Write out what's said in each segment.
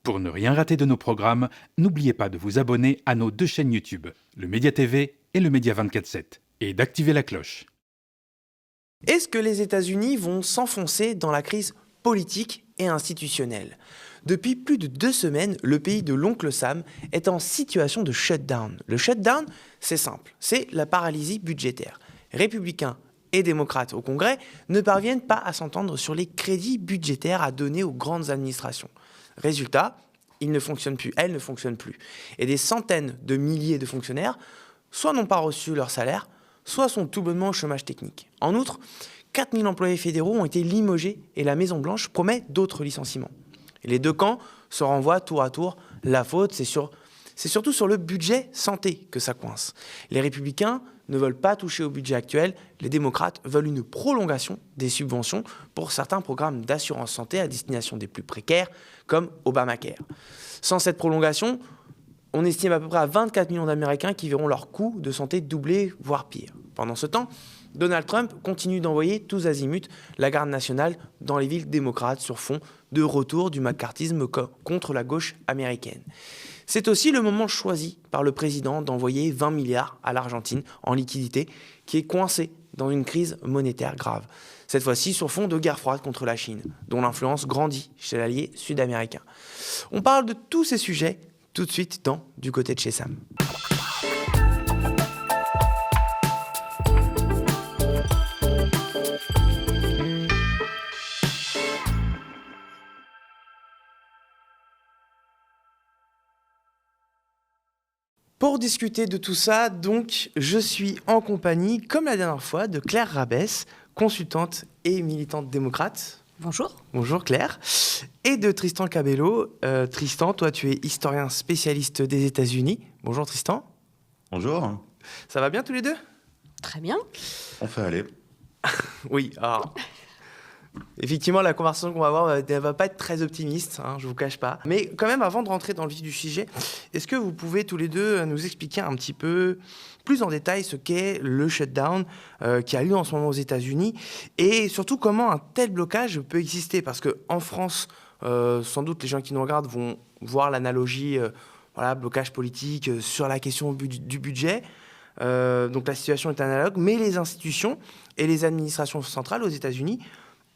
Pour ne rien rater de nos programmes, n'oubliez pas de vous abonner à nos 2 chaînes YouTube, le Média TV et le Média 24/7, et d'activer la cloche. Est-ce que les États-Unis vont s'enfoncer dans la crise politique et institutionnelle ? Depuis plus de 2 semaines, le pays de l'oncle Sam est en situation de shutdown. Le shutdown, c'est simple, c'est la paralysie budgétaire. Républicains et démocrates au Congrès ne parviennent pas à s'entendre sur les crédits budgétaires à donner aux grandes administrations. Résultat, ils ne fonctionnent plus, elles ne fonctionnent plus. Et des centaines de milliers de fonctionnaires soit n'ont pas reçu leur salaire, soit sont tout bonnement au chômage technique. En outre, 4000 employés fédéraux ont été limogés et la Maison-Blanche promet d'autres licenciements. Et les deux camps se renvoient tour à tour. La faute, c'est surtout sur le budget santé que ça coince. Les républicains ne veulent pas toucher au budget actuel. Les démocrates veulent une prolongation des subventions pour certains programmes d'assurance santé à destination des plus précaires, comme Obamacare. Sans cette prolongation, on estime à peu près à 24 millions d'Américains qui verront leurs coûts de santé doubler, voire pire. Pendant ce temps, Donald Trump continue d'envoyer tous azimuts la garde nationale dans les villes démocrates sur fond de retour du macartisme contre la gauche américaine. C'est aussi le moment choisi par le président d'envoyer 20 milliards à l'Argentine en liquidité, qui est coincée dans une crise monétaire grave. Cette fois-ci sur fond de guerre froide contre la Chine, dont l'influence grandit chez l'allié sud-américain. On parle de tous ces sujets tout de suite dans Du côté de chez Sam. Pour discuter de tout ça, donc, je suis en compagnie, comme la dernière fois, de Claire Rabès, consultante et militante démocrate. Bonjour. Bonjour Claire. Et de Tristan Cabello. Tristan, toi tu es historien spécialiste des États-Unis. Bonjour Tristan. Bonjour. Ça va bien tous les deux ? Très bien. On fait aller. Oui, alors... Effectivement, la conversation qu'on va avoir ne va pas être très optimiste, je ne vous cache pas. Mais quand même, avant de rentrer dans le vif du sujet, est-ce que vous pouvez tous les deux nous expliquer un petit peu plus en détail ce qu'est le shutdown qui a lieu en ce moment aux États-Unis et surtout comment un tel blocage peut exister ? Parce qu'en France, sans doute les gens qui nous regardent vont voir l'analogie blocage politique sur la question du budget. Donc la situation est analogue, mais les institutions et les administrations centrales aux États-Unis,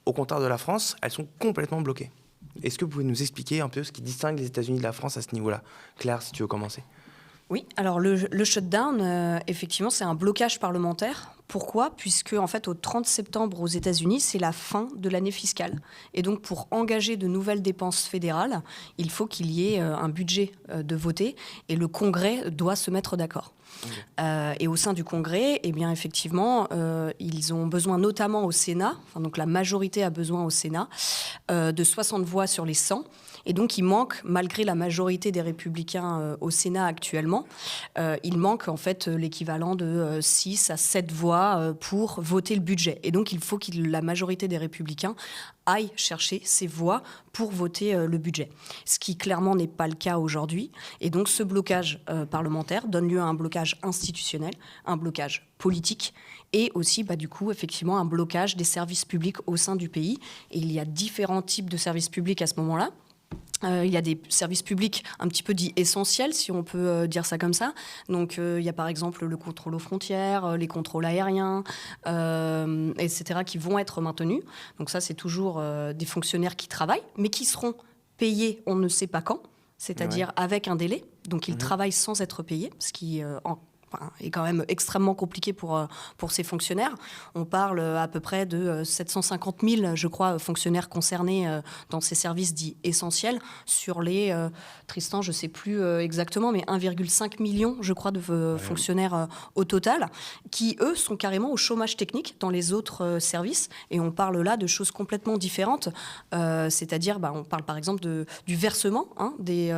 au contraire de la France, elles sont complètement bloquées. Est-ce que vous pouvez nous expliquer un peu ce qui distingue les États-Unis de la France à ce niveau-là ? Claire, si tu veux commencer. Oui, alors le shutdown, effectivement, c'est un blocage parlementaire. Pourquoi ? Puisque, en fait, au 30 septembre aux États-Unis, c'est la fin de l'année fiscale. Et donc, pour engager de nouvelles dépenses fédérales, il faut qu'il y ait un budget de voter et le Congrès doit se mettre d'accord. Okay. Et au sein du Congrès, eh bien, effectivement, ils ont besoin, notamment au Sénat, donc la majorité a besoin au Sénat, de 60 voix sur les 100. Et donc, il manque, malgré la majorité des républicains au Sénat actuellement, il manque en fait l'équivalent de 6 à 7 voix pour voter le budget. Et donc, il faut que la majorité des républicains aille chercher ces voix pour voter le budget. Ce qui, clairement, n'est pas le cas aujourd'hui. Et donc, ce blocage parlementaire donne lieu à un blocage institutionnel, un blocage politique et aussi, du coup, effectivement, un blocage des services publics au sein du pays. Et il y a différents types de services publics à ce moment-là. Il y a des services publics un petit peu dits essentiels, si on peut dire ça comme ça. Donc, il y a par exemple le contrôle aux frontières, les contrôles aériens, etc., qui vont être maintenus. Donc ça, c'est toujours des fonctionnaires qui travaillent, mais qui seront payés on ne sait pas quand, c'est-à-dire avec un délai. Donc, ils travaillent sans être payés, ce qui est quand même extrêmement compliqué pour ces fonctionnaires. On parle à peu près de 750 000, je crois, fonctionnaires concernés dans ces services dits essentiels sur les, Tristan, je ne sais plus exactement, mais 1,5 million, je crois, de fonctionnaires au total, qui, eux, sont carrément au chômage technique dans les autres services. Et on parle là de choses complètement différentes, c'est-à-dire, on parle par exemple du versement des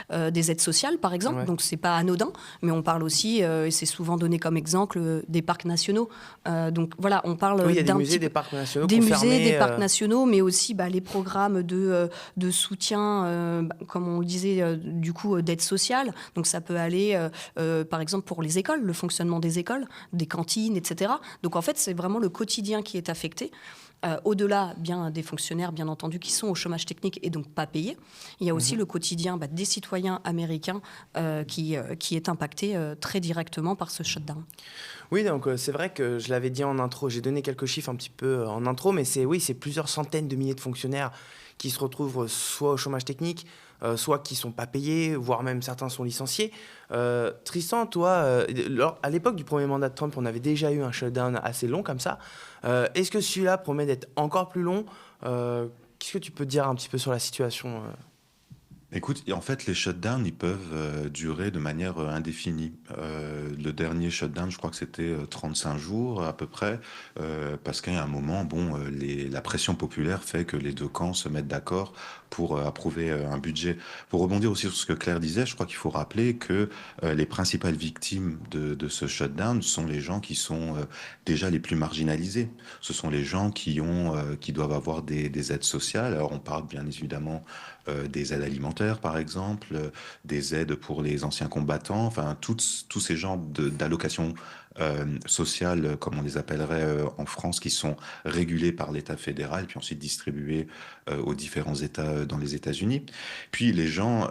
aides sociales, par exemple. Ouais. Donc, ce n'est pas anodin, mais on parle aussi et c'est souvent donné comme exemple des parcs nationaux. Donc voilà, on parle il y a des musées, des parcs nationaux des musées, des parcs nationaux, mais aussi les programmes de soutien, comme on le disait, du coup, d'aide sociale. Donc ça peut aller, par exemple, pour les écoles, le fonctionnement des écoles, des cantines, etc. Donc en fait, c'est vraiment le quotidien qui est affecté. Au-delà bien des fonctionnaires, bien entendu, qui sont au chômage technique et donc pas payés, il y a aussi le quotidien des citoyens américains qui est impacté très directement par ce shutdown. Oui, donc c'est vrai que je l'avais dit en intro, j'ai donné quelques chiffres un petit peu en intro, mais c'est plusieurs centaines de milliers de fonctionnaires qui se retrouvent soit au chômage technique, soit qui ne sont pas payés, voire même certains sont licenciés. Tristan, toi, à l'époque du premier mandat de Trump, on avait déjà eu un shutdown assez long comme ça. Est-ce que celui-là promet d'être encore plus long? Qu'est-ce que tu peux dire un petit peu sur la situation Écoute, en fait, les shutdowns, ils peuvent durer de manière indéfinie. Le dernier shutdown, je crois que c'était 35 jours à peu près, parce qu'à un moment, la pression populaire fait que les deux camps se mettent d'accord pour approuver un budget. Pour rebondir aussi sur ce que Claire disait, je crois qu'il faut rappeler que les principales victimes de ce shutdown sont les gens qui sont déjà les plus marginalisés. Ce sont les gens qui doivent avoir des aides sociales. Alors, on parle bien évidemment des aides alimentaires, par exemple, des aides pour les anciens combattants, enfin, tous ces genres d'allocations sociales, comme on les appellerait en France, qui sont régulées par l'État fédéral, puis ensuite distribuées aux différents États dans les États-Unis. Puis les gens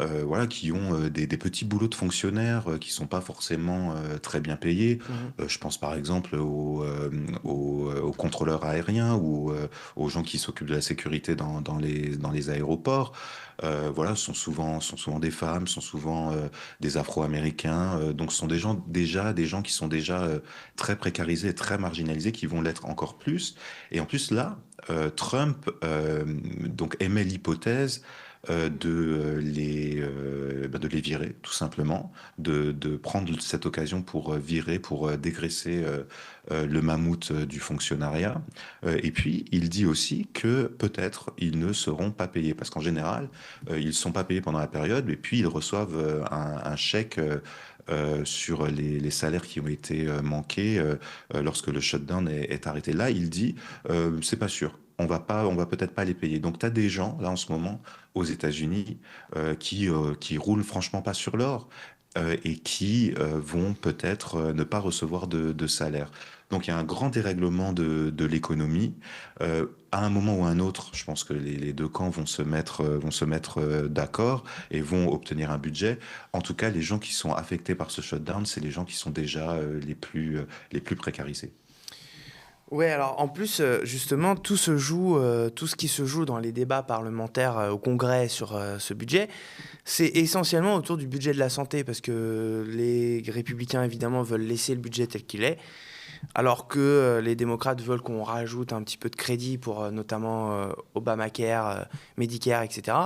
qui ont des petits boulots de fonctionnaires qui sont pas forcément très bien payés. Je pense par exemple aux contrôleurs aériens ou aux gens qui s'occupent de la sécurité dans les aéroports. Sont souvent des femmes, sont souvent des Afro-Américains. Donc, ce sont des gens qui sont déjà très précarisés, très marginalisés, qui vont l'être encore plus. Et en plus, là, Trump donc émet l'hypothèse de les virer, tout simplement, de prendre cette occasion pour virer, pour dégraisser le mammouth du fonctionnariat. Et puis, il dit aussi que peut-être ils ne seront pas payés, parce qu'en général, ils ne sont pas payés pendant la période, et puis ils reçoivent un chèque sur les salaires qui ont été manqués lorsque le shutdown est arrêté. Là, il dit, c'est pas sûr. On va peut-être pas les payer. Donc, tu as des gens, là, en ce moment, aux États-Unis, qui roulent franchement pas sur l'or et qui vont peut-être ne pas recevoir de salaire. Donc, il y a un grand dérèglement de l'économie. À un moment ou à un autre, je pense que les deux camps vont se mettre d'accord et vont obtenir un budget. En tout cas, les gens qui sont affectés par ce shutdown, c'est les gens qui sont déjà les plus précarisés. Ouais, alors en plus, justement, tout ce qui se joue dans les débats parlementaires au Congrès sur ce budget, c'est essentiellement autour du budget de la santé, parce que les républicains, évidemment, veulent laisser le budget tel qu'il est, alors que les démocrates veulent qu'on rajoute un petit peu de crédit pour notamment Obamacare, Medicare, etc.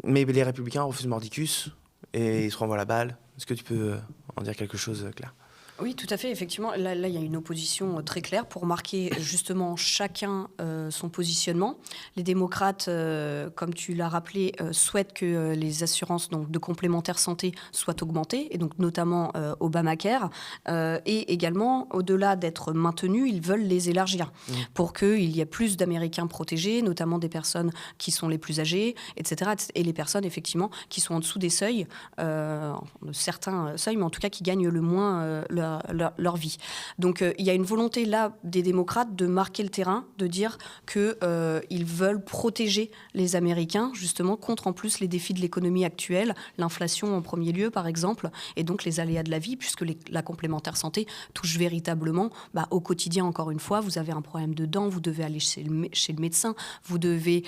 Mais les républicains refusent mordicus et ils se renvoient la balle. Est-ce que tu peux en dire quelque chose, Claire ? Oui, tout à fait. Effectivement, là, il y a une opposition très claire pour marquer justement chacun son positionnement. Les démocrates, comme tu l'as rappelé, souhaitent que les assurances donc, de complémentaire santé soient augmentées, et donc notamment Obamacare. Et également, au-delà d'être maintenues, ils veulent les élargir pour qu'il y ait plus d'Américains protégés, notamment des personnes qui sont les plus âgées, etc. Et les personnes, effectivement, qui sont en dessous des seuils, certains seuils, mais en tout cas qui gagnent le moins leur vie. Donc il y a une volonté là des démocrates de marquer le terrain, de dire qu'ils veulent protéger les Américains justement contre en plus les défis de l'économie actuelle, l'inflation en premier lieu par exemple, et donc les aléas de la vie, puisque la complémentaire santé touche véritablement au quotidien. Encore une fois, vous avez un problème de dents, vous devez aller chez le médecin, vous devez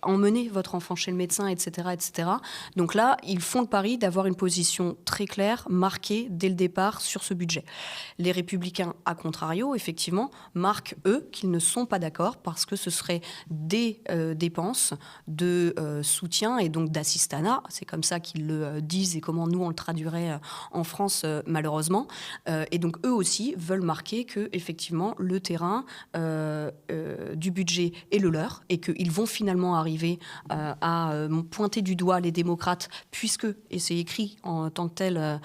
emmener votre enfant chez le médecin, etc., etc. Donc là, ils font le pari d'avoir une position très claire, marquée dès le départ sur ce budget. Les républicains, à contrario, effectivement, marquent, eux, qu'ils ne sont pas d'accord parce que ce serait des dépenses de soutien et donc d'assistanat. C'est comme ça qu'ils le disent et comment nous, on le traduirait en France, malheureusement. Et donc, eux aussi veulent marquer que, effectivement, le terrain du budget est le leur et qu'ils vont finalement arriver arriver à pointer du doigt les démocrates, puisque, et c'est écrit en tant que tel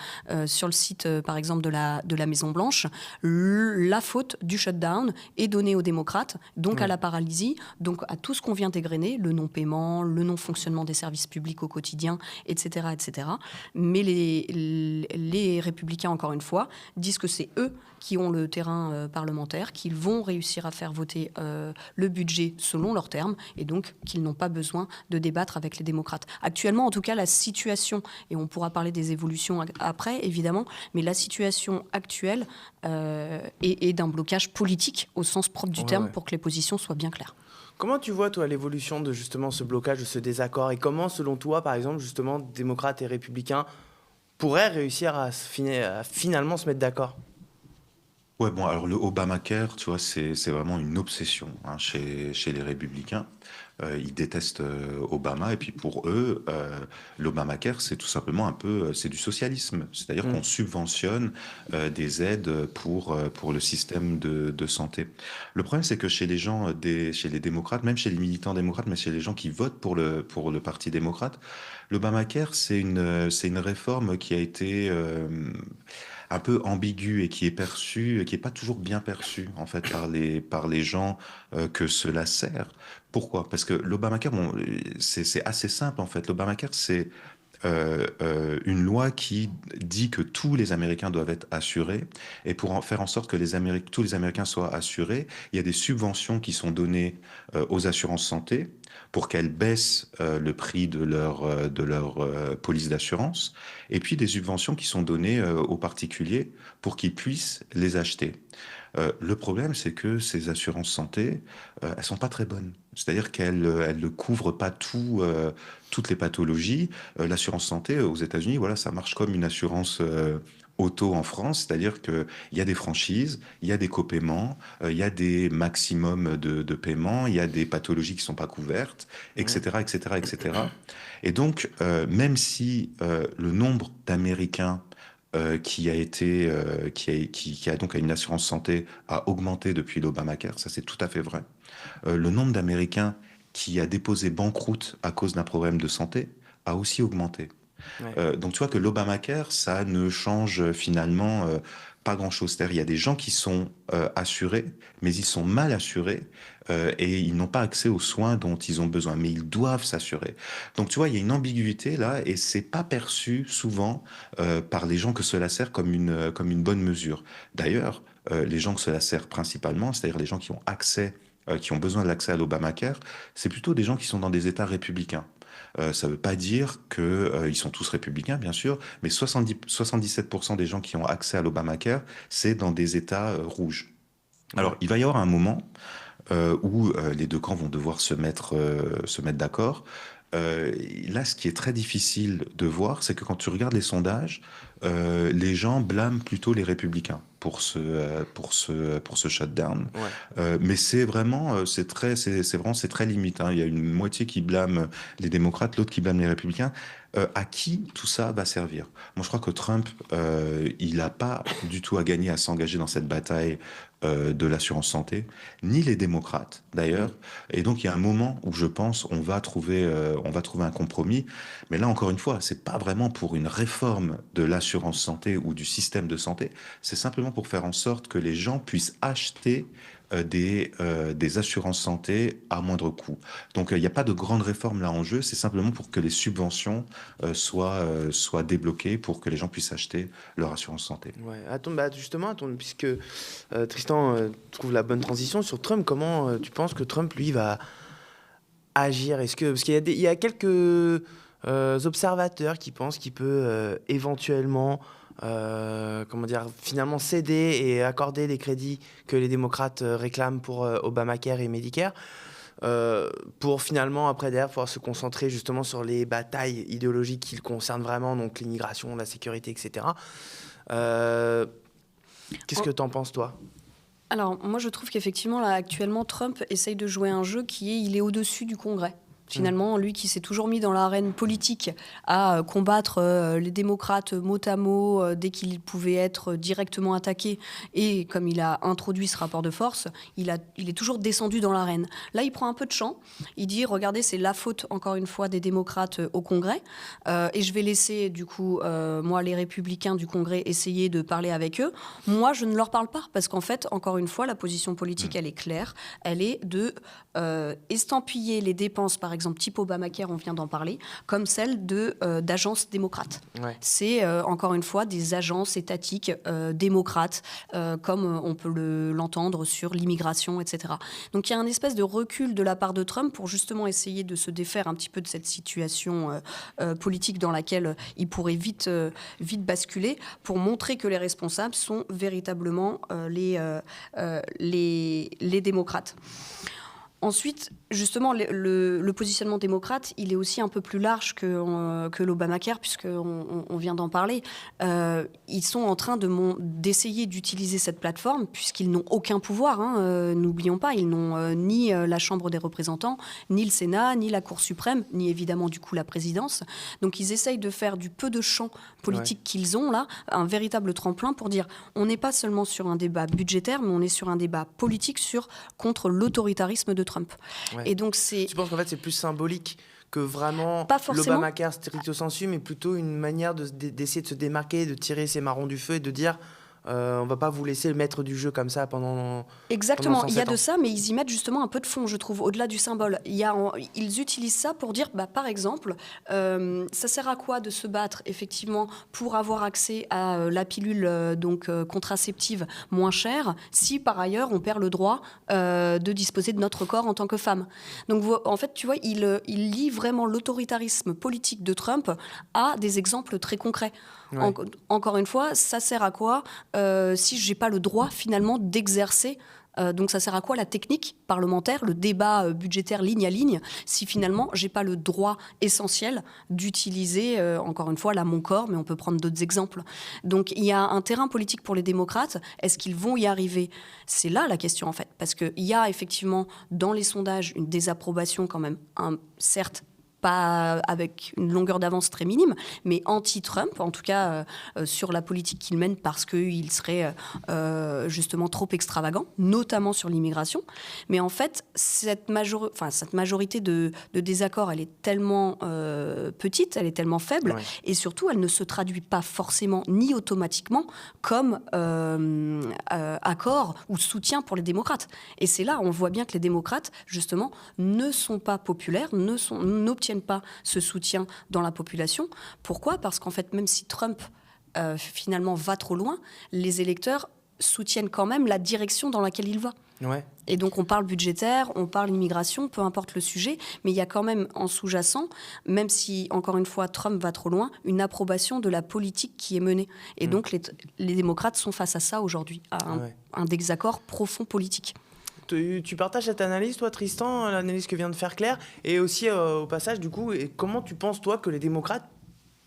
sur le site, par exemple, de la Maison-Blanche, la faute du shutdown est donnée aux démocrates, donc à la paralysie, donc à tout ce qu'on vient d'égrener, le non-paiement, le non-fonctionnement des services publics au quotidien, etc. etc. Mais les républicains, encore une fois, disent que c'est eux qui ont le terrain parlementaire, qu'ils vont réussir à faire voter le budget selon leurs termes, et donc qu'ils n'ont pas besoin de débattre avec les démocrates. Actuellement, en tout cas, la situation, et on pourra parler des évolutions après, évidemment, mais la situation actuelle est d'un blocage politique au sens propre du terme, pour que les positions soient bien claires. Comment tu vois, toi, l'évolution de justement ce blocage, de ce désaccord, et comment, selon toi, par exemple, justement, démocrates et républicains pourraient réussir à finalement se mettre d'accord? Ouais, bon, alors le Obamacare, tu vois, c'est vraiment une obsession chez les républicains. Ils détestent Obama, et puis pour eux, l'Obamacare, c'est tout simplement un peu, c'est du socialisme. C'est-à-dire qu'on subventionne des aides pour le système de santé. Le problème, c'est que chez les gens, chez les démocrates, même chez les militants démocrates, mais chez les gens qui votent pour le Parti démocrate, l'Obamacare, c'est une réforme qui a été un peu ambigu et qui est perçu, qui est pas toujours bien perçu en fait par les gens que cela sert. Pourquoi? Parce que l'Obamacare, bon, c'est assez simple en fait. L'Obamacare, c'est une loi qui dit que tous les Américains doivent être assurés, et pour faire en sorte que tous les Américains soient assurés, il y a des subventions qui sont données aux assurances santé pour qu'elles baissent le prix de leur police d'assurance, et puis des subventions qui sont données aux particuliers pour qu'ils puissent les acheter. Le problème, c'est que ces assurances santé, elles sont pas très bonnes. C'est-à-dire elles ne couvrent pas toutes les pathologies. L'assurance santé aux États-Unis, voilà, ça marche comme une assurance auto en France, c'est-à-dire qu'il y a des franchises, il y a des copaiements, il y a des maximums de paiement, il y a des pathologies qui sont pas couvertes, etc., etc., etc. Et donc, même si le nombre d'Américains qui a donc une assurance santé a augmenté depuis l'Obamacare, ça c'est tout à fait vrai. Le nombre d'Américains qui a déposé banqueroute à cause d'un problème de santé a aussi augmenté. Ouais. Donc tu vois que l'Obamacare, ça ne change finalement pas grand-chose. C'est-à-dire il y a des gens qui sont assurés, mais ils sont mal assurés et ils n'ont pas accès aux soins dont ils ont besoin, mais ils doivent s'assurer. Donc tu vois, il y a une ambiguïté là, et c'est pas perçu souvent par les gens que cela sert comme une bonne mesure. D'ailleurs, les gens que cela sert principalement, c'est-à-dire les gens qui ont accès qui ont besoin de l'accès à l'Obamacare, c'est plutôt des gens qui sont dans des États républicains. Ça ne veut pas dire qu'ils sont tous républicains, bien sûr, mais 77% des gens qui ont accès à l'Obamacare, c'est dans des États rouges. Alors, il va y avoir un moment où les deux camps vont devoir se mettre d'accord. Là, ce qui est très difficile de voir, c'est que quand tu regardes les sondages, les gens blâment plutôt les républicains pour ce shutdown. Ouais. Mais c'est vraiment, c'est très limite, hein. Il y a une moitié qui blâme les démocrates, l'autre qui blâme les républicains. À qui tout ça va servir? Moi, je crois que Trump, il n'a pas du tout à gagner à s'engager dans cette bataille de l'assurance santé, ni les démocrates d'ailleurs. Et donc, il y a un moment où je pense on va trouver un compromis. Mais là, encore une fois, c'est pas vraiment pour une réforme de l'assurance santé ou du système de santé. C'est simplement pour faire en sorte que les gens puissent acheter des assurances santé à moindre coût. Donc il n'y a pas de grande réforme là en jeu, c'est simplement pour que les subventions soient débloquées pour que les gens puissent acheter leur assurance santé. Ouais. Justement, puisque Tristan trouve la bonne transition sur Trump, comment tu penses que Trump, lui, va agir? Parce qu'il y a il y a quelques observateurs qui pensent qu'il peut éventuellement finalement céder et accorder les crédits que les démocrates réclament pour Obamacare et Medicare, pour finalement, après derrière, pouvoir se concentrer justement sur les batailles idéologiques qui le concernent vraiment, donc l'immigration, la sécurité, etc. Qu'est-ce que t'en penses, toi? Alors, moi, je trouve qu'effectivement, là, actuellement, Trump essaye de jouer un jeu il est au-dessus du Congrès. Finalement, lui qui s'est toujours mis dans l'arène politique à combattre les démocrates mot à mot dès qu'il pouvait être directement attaqué, et comme il a introduit ce rapport de force, il est toujours descendu dans l'arène. Là, il prend un peu de champ. Il dit, regardez, c'est la faute, encore une fois, des démocrates au Congrès. Et je vais laisser, du coup, moi, les républicains du Congrès, essayer de parler avec eux. Moi, je ne leur parle pas, parce qu'en fait, encore une fois, la position politique, elle est claire. Elle est de estampiller les dépenses, par exemple, type Obamacare, on vient d'en parler, comme celle d'agences démocrates. Ouais. C'est, encore une fois, des agences étatiques démocrates, comme on peut l'entendre sur l'immigration, etc. Donc il y a une espèce de recul de la part de Trump pour justement essayer de se défaire un petit peu de cette situation politique dans laquelle il pourrait vite basculer, pour montrer que les responsables sont véritablement les démocrates. Ensuite, justement, le positionnement démocrate, il est aussi un peu plus large que l'Obamacare, puisqu'on vient d'en parler. Ils sont en train d'essayer d'utiliser cette plateforme, puisqu'ils n'ont aucun pouvoir. N'oublions pas, ils n'ont ni la Chambre des représentants, ni le Sénat, ni la Cour suprême, ni évidemment, du coup, la présidence. Donc, ils essayent de faire du peu de champ politique qu'ils ont, là, un véritable tremplin pour dire, on n'est pas seulement sur un débat budgétaire, mais on est sur un débat politique contre l'autoritarisme de Trump. Ouais. Et donc tu penses qu'en fait c'est plus symbolique que vraiment l'Obamacare stricto sensu, mais plutôt une manière d'essayer de se démarquer, de tirer ses marrons du feu et de dire on va pas vous laisser le maître du jeu comme ça pendant. Exactement, il y a de ans. ça, mais ils y mettent justement un peu de fond, je trouve, au-delà du symbole. Ils utilisent ça pour dire, par exemple, ça sert à quoi de se battre effectivement pour avoir accès à la pilule contraceptive moins chère, si par ailleurs on perd le droit de disposer de notre corps en tant que femme. Donc en fait, tu vois, il lie vraiment l'autoritarisme politique de Trump à des exemples très concrets. Ouais. Encore une fois, ça sert à quoi si je n'ai pas le droit finalement d'exercer donc ça sert à quoi la technique parlementaire, le débat budgétaire ligne à ligne, si finalement j'ai pas le droit essentiel d'utiliser, encore une fois, là mon corps, mais on peut prendre d'autres exemples. Donc il y a un terrain politique pour les démocrates. Est-ce qu'ils vont y arriver ? C'est là la question en fait, parce qu'il y a effectivement dans les sondages une désapprobation quand même, certes, pas avec une longueur d'avance très minime, mais anti-Trump, en tout cas sur la politique qu'il mène, parce qu'il serait justement trop extravagant, notamment sur l'immigration. Mais en fait, cette majorité de désaccords, elle est tellement petite, elle est tellement faible, et surtout, elle ne se traduit pas forcément ni automatiquement comme accord ou soutien pour les démocrates. Et c'est là, on voit bien que les démocrates, justement, ne sont pas populaires, n'obtiennent pas ce soutien dans la population. Pourquoi ? Parce qu'en fait, même si Trump finalement va trop loin, les électeurs soutiennent quand même la direction dans laquelle il va. Ouais. Et donc on parle budgétaire, on parle immigration, peu importe le sujet, mais il y a quand même en sous-jacent, même si encore une fois Trump va trop loin, une approbation de la politique qui est menée. Et donc les démocrates sont face à ça aujourd'hui, à un désaccord profond politique. Tu partages cette analyse, toi, Tristan, l'analyse que vient de faire Claire, et aussi au passage, du coup, et comment tu penses, toi, que les démocrates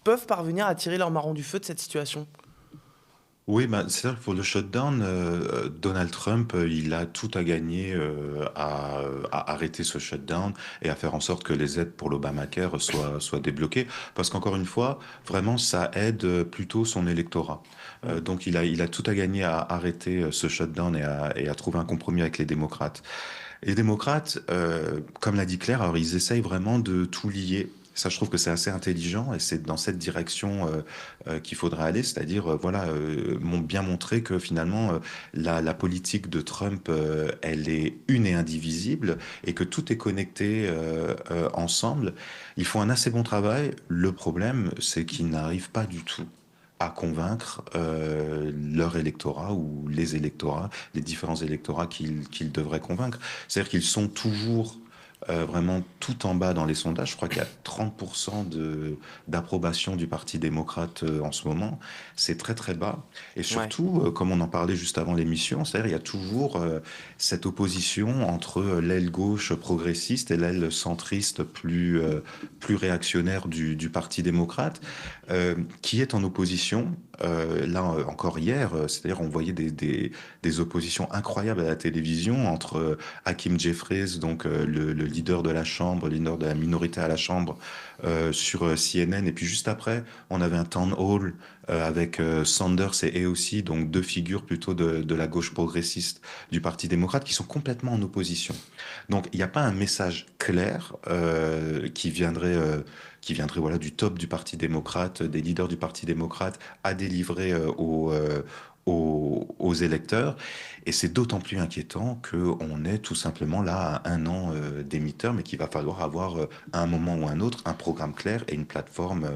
peuvent parvenir à tirer leur marron du feu de cette situation ? Oui, c'est vrai que pour le shutdown, Donald Trump, il a tout à gagner à arrêter ce shutdown et à faire en sorte que les aides pour l'Obamacare soient débloquées. Parce qu'encore une fois, vraiment, ça aide plutôt son électorat. Donc il a tout à gagner à arrêter ce shutdown et à trouver un compromis avec les démocrates. Les démocrates, comme l'a dit Claire, alors ils essayent vraiment de tout lier. Ça, je trouve que c'est assez intelligent et c'est dans cette direction qu'il faudra aller, c'est-à-dire bien montrer que finalement la politique de Trump, elle est une et indivisible et que tout est connecté ensemble. Ils font un assez bon travail. Le problème, c'est qu'ils n'arrivent pas du tout à convaincre leur électorat ou les électorats, les différents électorats qu'ils devraient convaincre. C'est-à-dire qu'ils sont toujours vraiment tout en bas dans les sondages. Je crois qu'il y a 30% d'approbation du Parti démocrate en ce moment. C'est très très bas. Et surtout, comme on en parlait juste avant l'émission, c'est-à-dire il y a toujours cette opposition entre l'aile gauche progressiste et l'aile centriste plus réactionnaire du Parti démocrate, qui est en opposition. Là, encore hier, c'est-à-dire on voyait des oppositions incroyables à la télévision entre Hakeem Jeffries, donc le leader de la Chambre, le leader de la minorité à la Chambre, sur CNN. Et puis juste après, on avait un town hall avec Sanders et AOC, donc deux figures plutôt de la gauche progressiste du Parti démocrate, qui sont complètement en opposition. Donc il n'y a pas un message clair qui viendrait voilà, du top du Parti démocrate, des leaders du Parti démocrate, à délivrer aux électeurs. Et c'est d'autant plus inquiétant qu'on est tout simplement là à 1 an des midterms, mais qu'il va falloir avoir à un moment ou à un autre un programme clair et une plateforme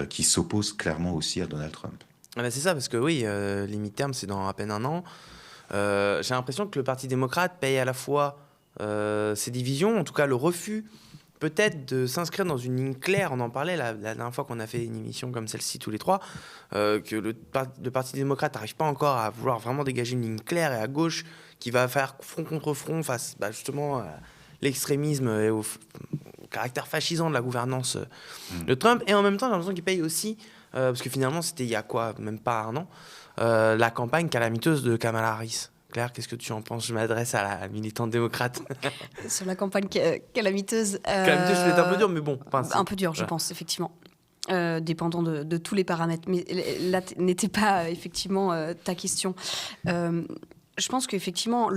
qui s'oppose clairement aussi à Donald Trump. Ah bah c'est ça, parce que oui, les midterms, c'est dans à peine 1 an. J'ai l'impression que le Parti démocrate paye à la fois ses divisions, en tout cas le refus peut-être de s'inscrire dans une ligne claire. On en parlait la dernière fois qu'on a fait une émission comme celle-ci tous les trois, que le Parti démocrate n'arrive pas encore à vouloir vraiment dégager une ligne claire et à gauche qui va faire front contre front face justement à l'extrémisme et au caractère fascisant de la gouvernance de Trump. Et en même temps, j'ai l'impression qu'il paye aussi, parce que finalement c'était il y a quoi, même pas 1 an, la campagne calamiteuse de Kamala Harris. Claire, qu'est-ce que tu en penses? Je m'adresse à la militante démocrate. Sur la campagne calamiteuse. Calamiteuse, c'est un peu dur, mais bon. Un peu dur, je pense, effectivement. Dépendant de tous les paramètres. Mais là, n'était pas effectivement ta question. Je pense qu'effectivement,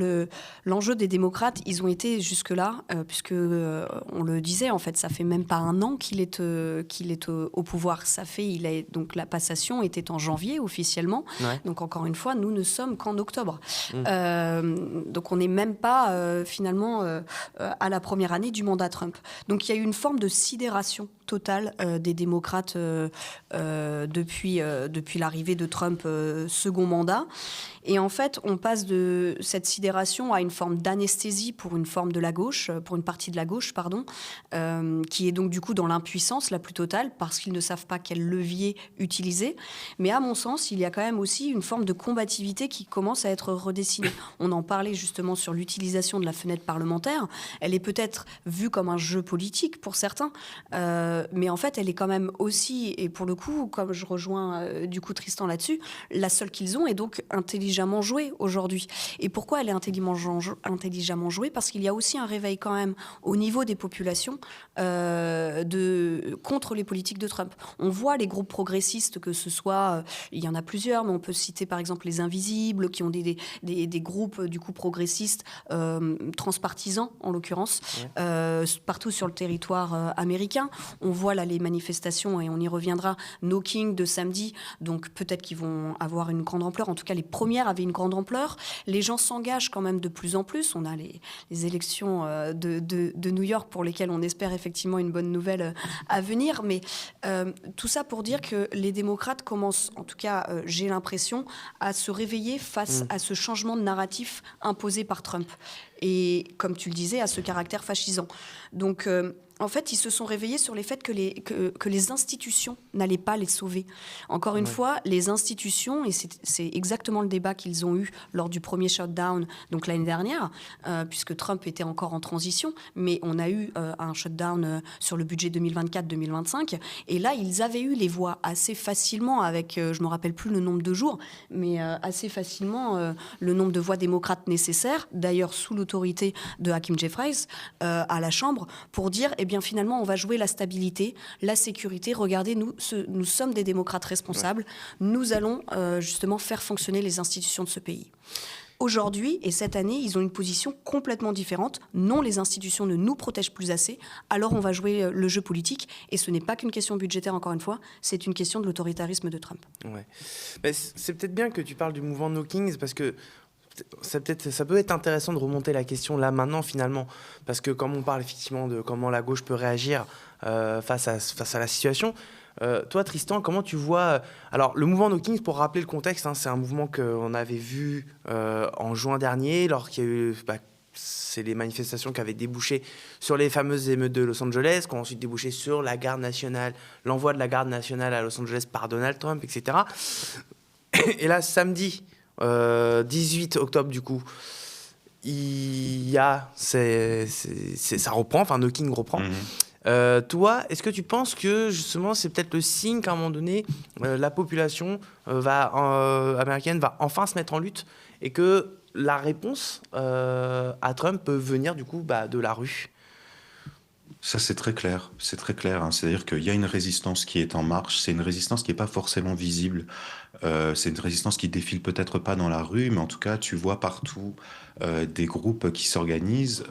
l'enjeu des démocrates, ils ont été jusque-là, puisque on le disait, en fait, ça fait même pas 1 an qu'il est au pouvoir. Donc la passation était en janvier officiellement. Ouais. Donc encore une fois, nous ne sommes qu'en octobre. Donc on n'est même pas finalement à la première année du mandat Trump. Donc il y a eu une forme de sidération totale des démocrates depuis l'arrivée de Trump, second mandat. Et en fait, on passe de cette sidération à une forme d'anesthésie pour une partie de la gauche, qui est donc du coup dans l'impuissance la plus totale parce qu'ils ne savent pas quel levier utiliser. Mais à mon sens, il y a quand même aussi une forme de combativité qui commence à être redessinée. On en parlait justement sur l'utilisation de la fenêtre parlementaire. Elle est peut-être vue comme un jeu politique pour certains, mais en fait, elle est quand même aussi, et pour le coup, comme je rejoins du coup Tristan là-dessus, la seule qu'ils ont est donc intelligente jouée aujourd'hui. Et pourquoi elle est intelligemment jouée? Parce qu'il y a aussi un réveil quand même au niveau des populations contre les politiques de Trump. On voit les groupes progressistes, que ce soit, il y en a plusieurs, mais on peut citer par exemple les Invisibles, qui ont des groupes du coup progressistes transpartisans en l'occurrence, partout sur le territoire américain. On voit là les manifestations, et on y reviendra, No King de samedi, donc peut-être qu'ils vont avoir une grande ampleur. En tout cas, les premières avaient une grande ampleur. Les gens s'engagent quand même de plus en plus. On a les élections de New York pour lesquelles on espère effectivement une bonne nouvelle à venir. Mais tout ça pour dire que les démocrates commencent, en tout cas j'ai l'impression, à se réveiller face à ce changement de narratif imposé par Trump. Et comme tu le disais, à ce caractère fascisant. Donc en fait, ils se sont réveillés sur les faits que les institutions n'allaient pas les sauver. Encore une fois, les institutions, et c'est exactement le débat qu'ils ont eu lors du premier shutdown, donc l'année dernière, puisque Trump était encore en transition, mais on a eu un shutdown sur le budget 2024-2025, et là, ils avaient eu les voix assez facilement, avec, je ne me rappelle plus le nombre de jours, mais assez facilement le nombre de voix démocrates nécessaires, d'ailleurs sous l'autorité de Hakeem Jeffries à la Chambre, pour dire, eh bien finalement on va jouer la stabilité, la sécurité. Regardez, nous sommes des démocrates responsables, nous allons justement faire fonctionner les institutions de ce pays. Aujourd'hui, et cette année, ils ont une position complètement différente. Non, les institutions ne nous protègent plus assez, alors on va jouer le jeu politique. Et ce n'est pas qu'une question budgétaire, encore une fois, c'est une question de l'autoritarisme de Trump. Ouais. Mais c'est peut-être bien que tu parles du mouvement No Kings, parce que ça peut être intéressant de remonter la question là maintenant finalement, parce que comme on parle effectivement de comment la gauche peut réagir face à la situation, toi Tristan, comment tu vois alors le mouvement No Kings, pour rappeler le contexte, c'est un mouvement qu'on avait vu en juin dernier, lorsqu'il y a eu c'est les manifestations qui avaient débouché sur les fameuses émeutes de Los Angeles, qui ont ensuite débouché sur la garde nationale, l'envoi de la garde nationale à Los Angeles par Donald Trump, etc. Et là samedi 18 octobre, du coup, il y a ça reprend, enfin No King reprend. Toi, est-ce que tu penses que justement c'est peut-être le signe qu'à un moment donné la population américaine va enfin se mettre en lutte, et que la réponse à Trump peut venir du coup de la rue? Ça, c'est très clair. C'est très clair, hein. C'est-à-dire qu'il y a une résistance qui est en marche. C'est une résistance qui n'est pas forcément visible. C'est une résistance qui défile peut-être pas dans la rue, mais en tout cas, tu vois partout des groupes qui s'organisent,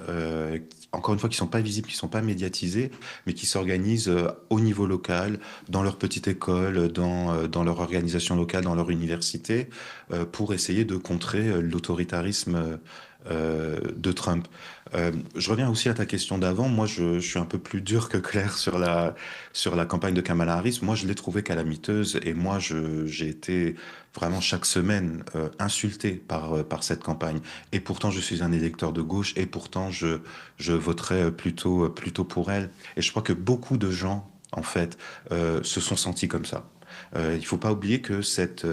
encore une fois, qui sont pas visibles, qui sont pas médiatisés, mais qui s'organisent au niveau local, dans leur petite école, dans leur organisation locale, dans leur université, pour essayer de contrer l'autoritarisme de Trump. Je reviens aussi à ta question d'avant. Moi, je suis un peu plus dur que Claire sur la campagne de Kamala Harris. Moi, je l'ai trouvée calamiteuse et moi, j'ai été vraiment chaque semaine insulté par cette campagne. Et pourtant, je suis un électeur de gauche et pourtant, je voterai plutôt pour elle. Et je crois que beaucoup de gens, en fait, se sont sentis comme ça. Il faut pas oublier que cette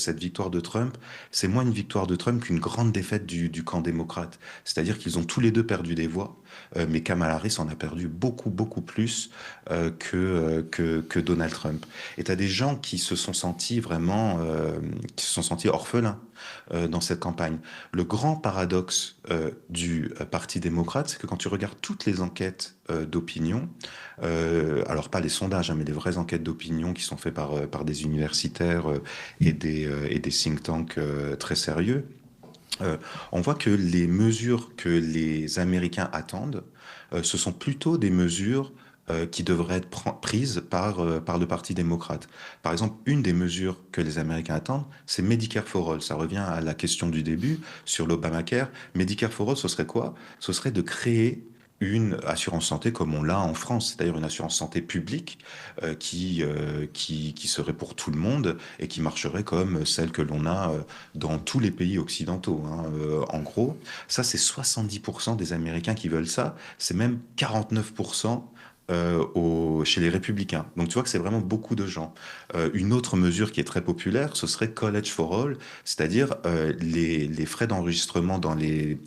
victoire de Trump, c'est moins une victoire de Trump qu'une grande défaite du camp démocrate. C'est-à-dire qu'ils ont tous les deux perdu des voix, mais Kamala Harris en a perdu beaucoup, beaucoup plus que Donald Trump. Et tu as des gens qui se sont sentis vraiment, qui se sont sentis orphelins dans cette campagne. Le grand paradoxe du Parti démocrate, c'est que quand tu regardes toutes les enquêtes d'opinion, alors pas les sondages, hein, mais les vraies enquêtes d'opinion qui sont faites par des universitaires et des think tanks très sérieux, on voit que les mesures que les Américains attendent, ce sont plutôt des mesures qui devraient être prises par le Parti démocrate. Par exemple, une des mesures que les Américains attendent, c'est Medicare for All. Ça revient à la question du début sur l'Obamacare. Medicare for All, ce serait quoi? Ce serait de créer une assurance santé comme on l'a en France, c'est-à-dire une assurance santé publique qui serait pour tout le monde et qui marcherait comme celle que l'on a dans tous les pays occidentaux, hein. En gros, ça c'est 70% des Américains qui veulent ça, c'est même 49% chez les républicains. Donc tu vois que c'est vraiment beaucoup de gens. Une autre mesure qui est très populaire, ce serait College for All, c'est-à-dire les frais d'enregistrement dans les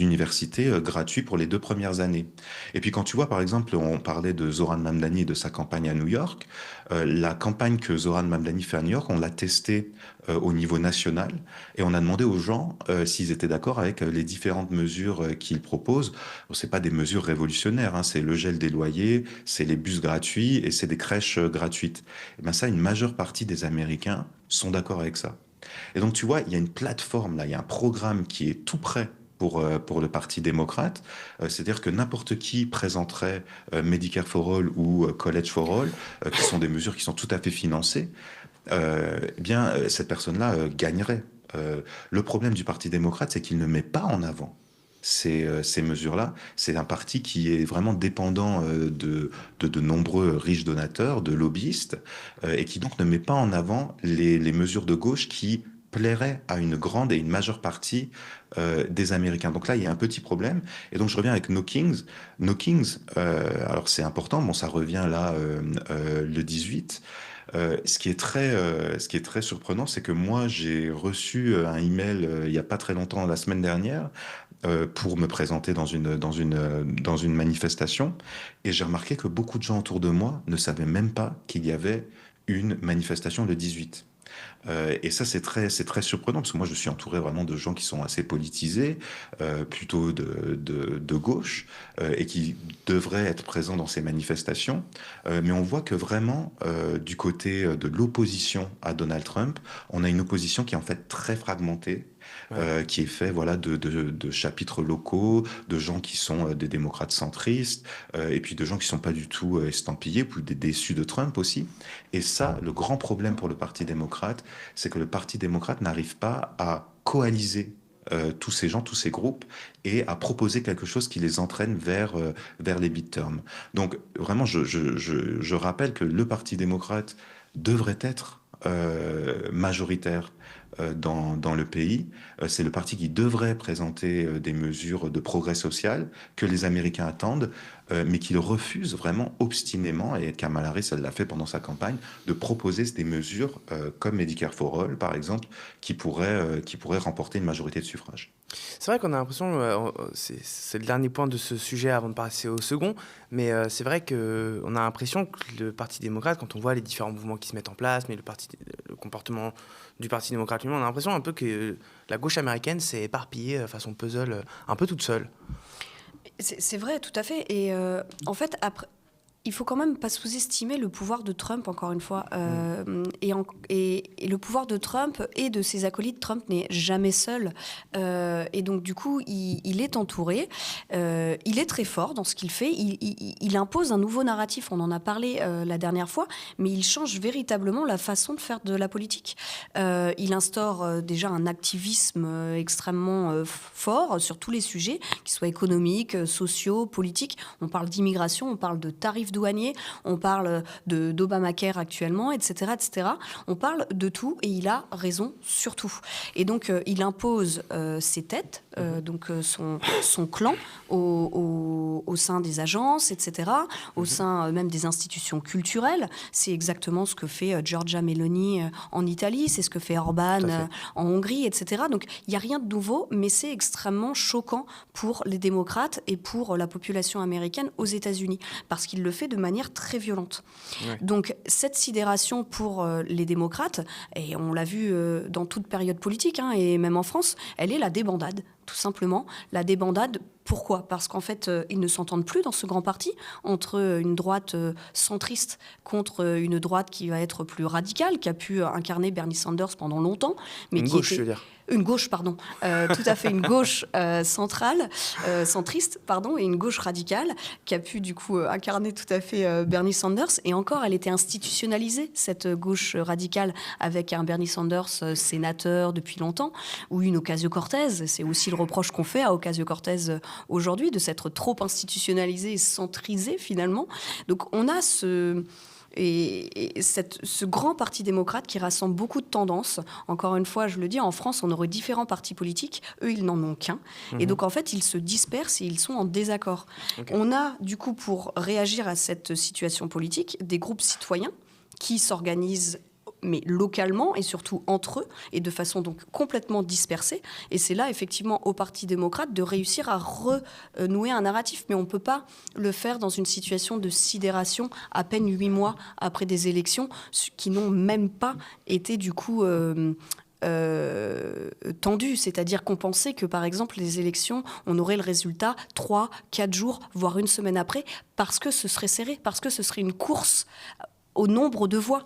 universités gratuits pour les 2 premières années. Et puis quand tu vois, par exemple, on parlait de Zoran Mamdani et de sa campagne à New York, la campagne que Zoran Mamdani fait à New York, on l'a testée au niveau national et on a demandé aux gens s'ils étaient d'accord avec les différentes mesures qu'il propose. Bon, c'est pas des mesures révolutionnaires, hein, c'est le gel des loyers, c'est les bus gratuits et c'est des crèches gratuites. Et ben ça, une majeure partie des Américains sont d'accord avec ça. Et donc tu vois, il y a une plateforme là, il y a un programme qui est tout prêt pour le Parti démocrate, c'est-à-dire que n'importe qui présenterait Medicare for All ou College for All, qui sont des mesures qui sont tout à fait financées, eh bien, cette personne-là gagnerait. Le problème du Parti démocrate, c'est qu'il ne met pas en avant ces mesures-là. C'est un parti qui est vraiment dépendant de nombreux riches donateurs, de lobbyistes, et qui donc ne met pas en avant les mesures de gauche qui plairaient à une grande et une majeure partie des Américains. Donc là, il y a un petit problème. Et donc je reviens avec No Kings. No Kings, alors c'est important, bon, ça revient là le 18. Ce qui est très surprenant, c'est que moi, j'ai reçu un email il y a pas très longtemps, la semaine dernière, pour me présenter dans une manifestation. Et j'ai remarqué que beaucoup de gens autour de moi ne savaient même pas qu'il y avait une manifestation le 18. Et ça, c'est très surprenant, parce que moi, je suis entouré vraiment de gens qui sont assez politisés, plutôt de gauche, et qui devraient être présents dans ces manifestations. Mais on voit que vraiment, du côté de l'opposition à Donald Trump, on a une opposition qui est en fait très fragmentée, Ouais. qui est fait voilà de chapitres locaux, de gens qui sont des démocrates centristes, et puis de gens qui sont pas du tout estampillés, ou des déçus de Trump aussi. Et ça, le grand problème pour le Parti démocrate, c'est que le Parti démocrate n'arrive pas à coaliser tous ces gens, tous ces groupes, et à proposer quelque chose qui les entraîne vers les midterms. Donc vraiment, je rappelle que le Parti démocrate devrait être majoritaire dans le pays. C'est le parti qui devrait présenter des mesures de progrès social que les Américains attendent, mais qu'il refuse vraiment obstinément, et Kamala Harris, elle l'a fait pendant sa campagne, de proposer des mesures comme Medicare for All, par exemple, qui pourraient remporter une majorité de suffrage. C'est vrai qu'on a l'impression, c'est le dernier point de ce sujet avant de passer au second, mais c'est vrai qu'on a l'impression que le Parti démocrate, quand on voit les différents mouvements qui se mettent en place, mais le comportement du Parti démocrate lui-même, on a l'impression un peu que la gauche américaine s'est éparpillée façon puzzle, un peu toute seule. C'est vrai, tout à fait. Et en fait, après, il faut quand même pas sous-estimer le pouvoir de Trump, encore une fois. Et le pouvoir de Trump et de ses acolytes, Trump n'est jamais seul. Et donc, du coup, il est entouré. Il est très fort dans ce qu'il fait. Il impose un nouveau narratif. On en a parlé la dernière fois, mais il change véritablement la façon de faire de la politique. Il instaure déjà un activisme extrêmement fort sur tous les sujets, qu'ils soient économiques, sociaux, politiques. On parle d'immigration, on parle de tarifs douaniers, on parle d'Obamacare actuellement, etc., etc. On parle de tout et il a raison sur tout. Et donc, il impose ses têtes, donc son clan au sein des agences, etc., au sein même des institutions culturelles. C'est exactement ce que fait Giorgia Meloni en Italie, c'est ce que fait Orban en Hongrie, etc. Donc, il n'y a rien de nouveau, mais c'est extrêmement choquant pour les démocrates et pour la population américaine aux États-Unis, parce qu'il le fait de manière très violente. Ouais. Donc, cette sidération pour les démocrates, et on l'a vu dans toute période politique, et même en France, elle est la débandade, tout simplement. La débandade, pourquoi ? Parce qu'en fait, ils ne s'entendent plus dans ce grand parti, entre une droite centriste contre une droite qui va être plus radicale, qui a pu incarner Bernie Sanders pendant longtemps. Mais une gauche, je veux dire. Une gauche, pardon. Tout à fait, une gauche centriste, et une gauche radicale, qui a pu du coup incarner tout à fait Bernie Sanders. Et encore, elle était institutionnalisée, cette gauche radicale, avec un Bernie Sanders sénateur depuis longtemps, ou une Ocasio-Cortez. C'est aussi le reproche qu'on fait à Ocasio-Cortez aujourd'hui, de s'être trop institutionnalisée et centrisée finalement. Donc on a ce grand parti démocrate qui rassemble beaucoup de tendances. Encore une fois, je le dis, en France, on aurait différents partis politiques. Eux, ils n'en ont qu'un. Et donc, en fait, ils se dispersent et ils sont en désaccord. Okay. On a, du coup, pour réagir à cette situation politique, des groupes citoyens qui s'organisent mais localement et surtout entre eux, et de façon donc complètement dispersée. Et c'est là, effectivement, au Parti démocrate de réussir à renouer un narratif. Mais on ne peut pas le faire dans une situation de sidération à peine 8 mois après des élections qui n'ont même pas été, du coup... tendu, c'est-à-dire qu'on pensait que, par exemple, les élections, on aurait le résultat 3, 4 jours, voire une semaine après, parce que ce serait serré, parce que ce serait une course au nombre de voix.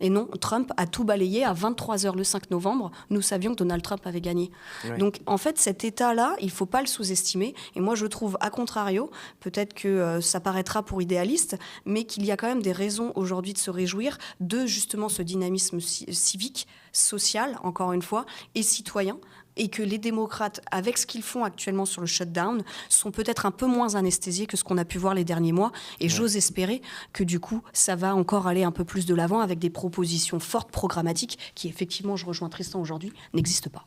Et non, Trump a tout balayé à 23h le 5 novembre. Nous savions que Donald Trump avait gagné. Ouais. Donc, en fait, cet état-là, il ne faut pas le sous-estimer. Et moi, je trouve, à contrario, peut-être que ça paraîtra pour idéaliste, mais qu'il y a quand même des raisons aujourd'hui de se réjouir de, justement, ce dynamisme civique, social, encore une fois, et citoyen, et que les démocrates, avec ce qu'ils font actuellement sur le shutdown, sont peut-être un peu moins anesthésiés que ce qu'on a pu voir les derniers mois. Et j'ose espérer que, du coup, ça va encore aller un peu plus de l'avant avec des propositions fortes, programmatiques, qui, effectivement, je rejoins Tristan aujourd'hui, n'existent pas.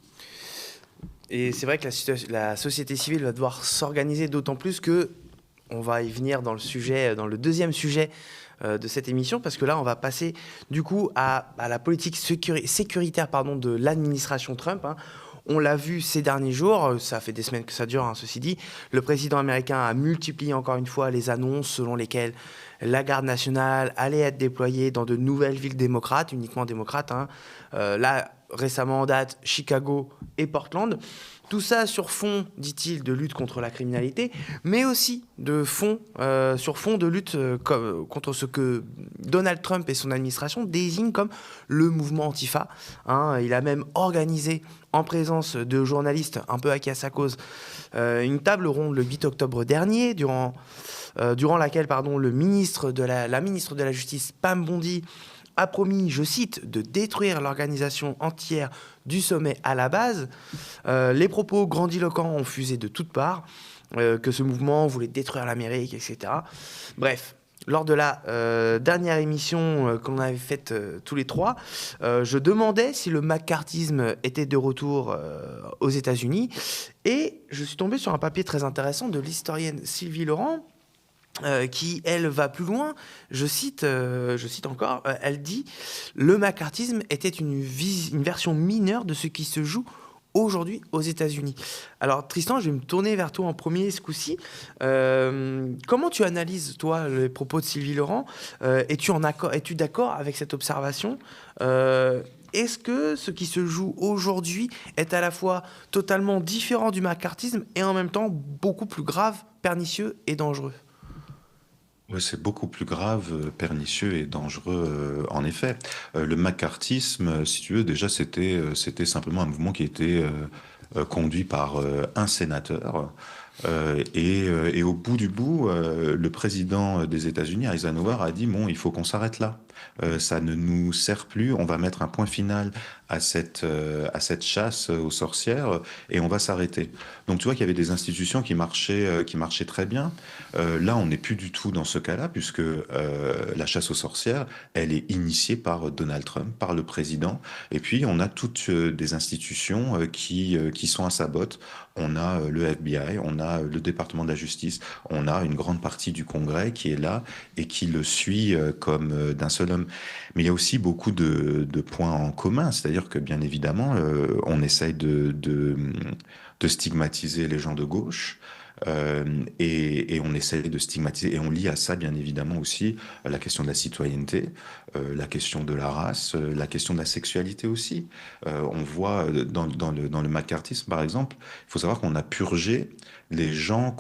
Et c'est vrai que la société civile va devoir s'organiser d'autant plus que, on va y venir dans le deuxième sujet de cette émission, parce que là, on va passer, du coup, à la politique sécuritaire de l'administration Trump, On l'a vu ces derniers jours, ça fait des semaines que ça dure, ceci dit. Le président américain a multiplié encore une fois les annonces selon lesquelles la garde nationale allait être déployée dans de nouvelles villes démocrates, uniquement démocrates. Là, récemment en date, Chicago et Portland. Tout ça sur fond, dit-il, de lutte contre la criminalité, mais aussi sur fond de lutte contre ce que Donald Trump et son administration désignent comme le mouvement Antifa. Il a même organisé, en présence de journalistes un peu acquis à sa cause, une table ronde le 8 octobre dernier, durant laquelle la ministre de la Justice, Pam Bondi, a promis, je cite, de détruire l'organisation entière du sommet à la base. Les propos grandiloquents ont fusé de toutes parts, que ce mouvement voulait détruire l'Amérique, etc. Bref, lors de la dernière émission qu'on avait faite tous les trois, je demandais si le macartisme était de retour aux États-Unis, et je suis tombé sur un papier très intéressant de l'historienne Sylvie Laurent, qui, elle, va plus loin. Je cite encore, elle dit « Le macartisme était une version mineure de ce qui se joue aujourd'hui aux États-Unis ». Alors, Tristan, je vais me tourner vers toi en premier ce coup-ci. Comment tu analyses, toi, les propos de Sylvie Laurent ? Es-tu d'accord avec cette observation ? est-ce que ce qui se joue aujourd'hui est à la fois totalement différent du macartisme et en même temps beaucoup plus grave, pernicieux et dangereux? Ouais, c'est beaucoup plus grave, pernicieux et dangereux, en effet. Le macartisme, si tu veux, déjà, c'était simplement un mouvement qui était conduit par un sénateur. Et au bout du bout, le président des États-Unis, Eisenhower, a dit, bon, il faut qu'on s'arrête là. Ça ne nous sert plus, on va mettre un point final à cette chasse aux sorcières et on va s'arrêter. Donc tu vois qu'il y avait des institutions qui marchaient très bien. Là, on n'est plus du tout dans ce cas-là puisque la chasse aux sorcières, elle est initiée par Donald Trump, par le président. Et puis, on a toutes des institutions qui sont à sa botte. On a le FBI, on a le département de la justice, on a une grande partie du Congrès qui est là et qui le suit comme d'un seul homme. Mais il y a aussi beaucoup de points en commun, c'est-à-dire que bien évidemment, on essaye de stigmatiser les gens de gauche. Et on essaie de stigmatiser, et on lie à ça bien évidemment aussi la question de la citoyenneté, la question de la race, la question de la sexualité aussi. On voit dans le macartisme par exemple, il faut savoir qu'on a purgé les gens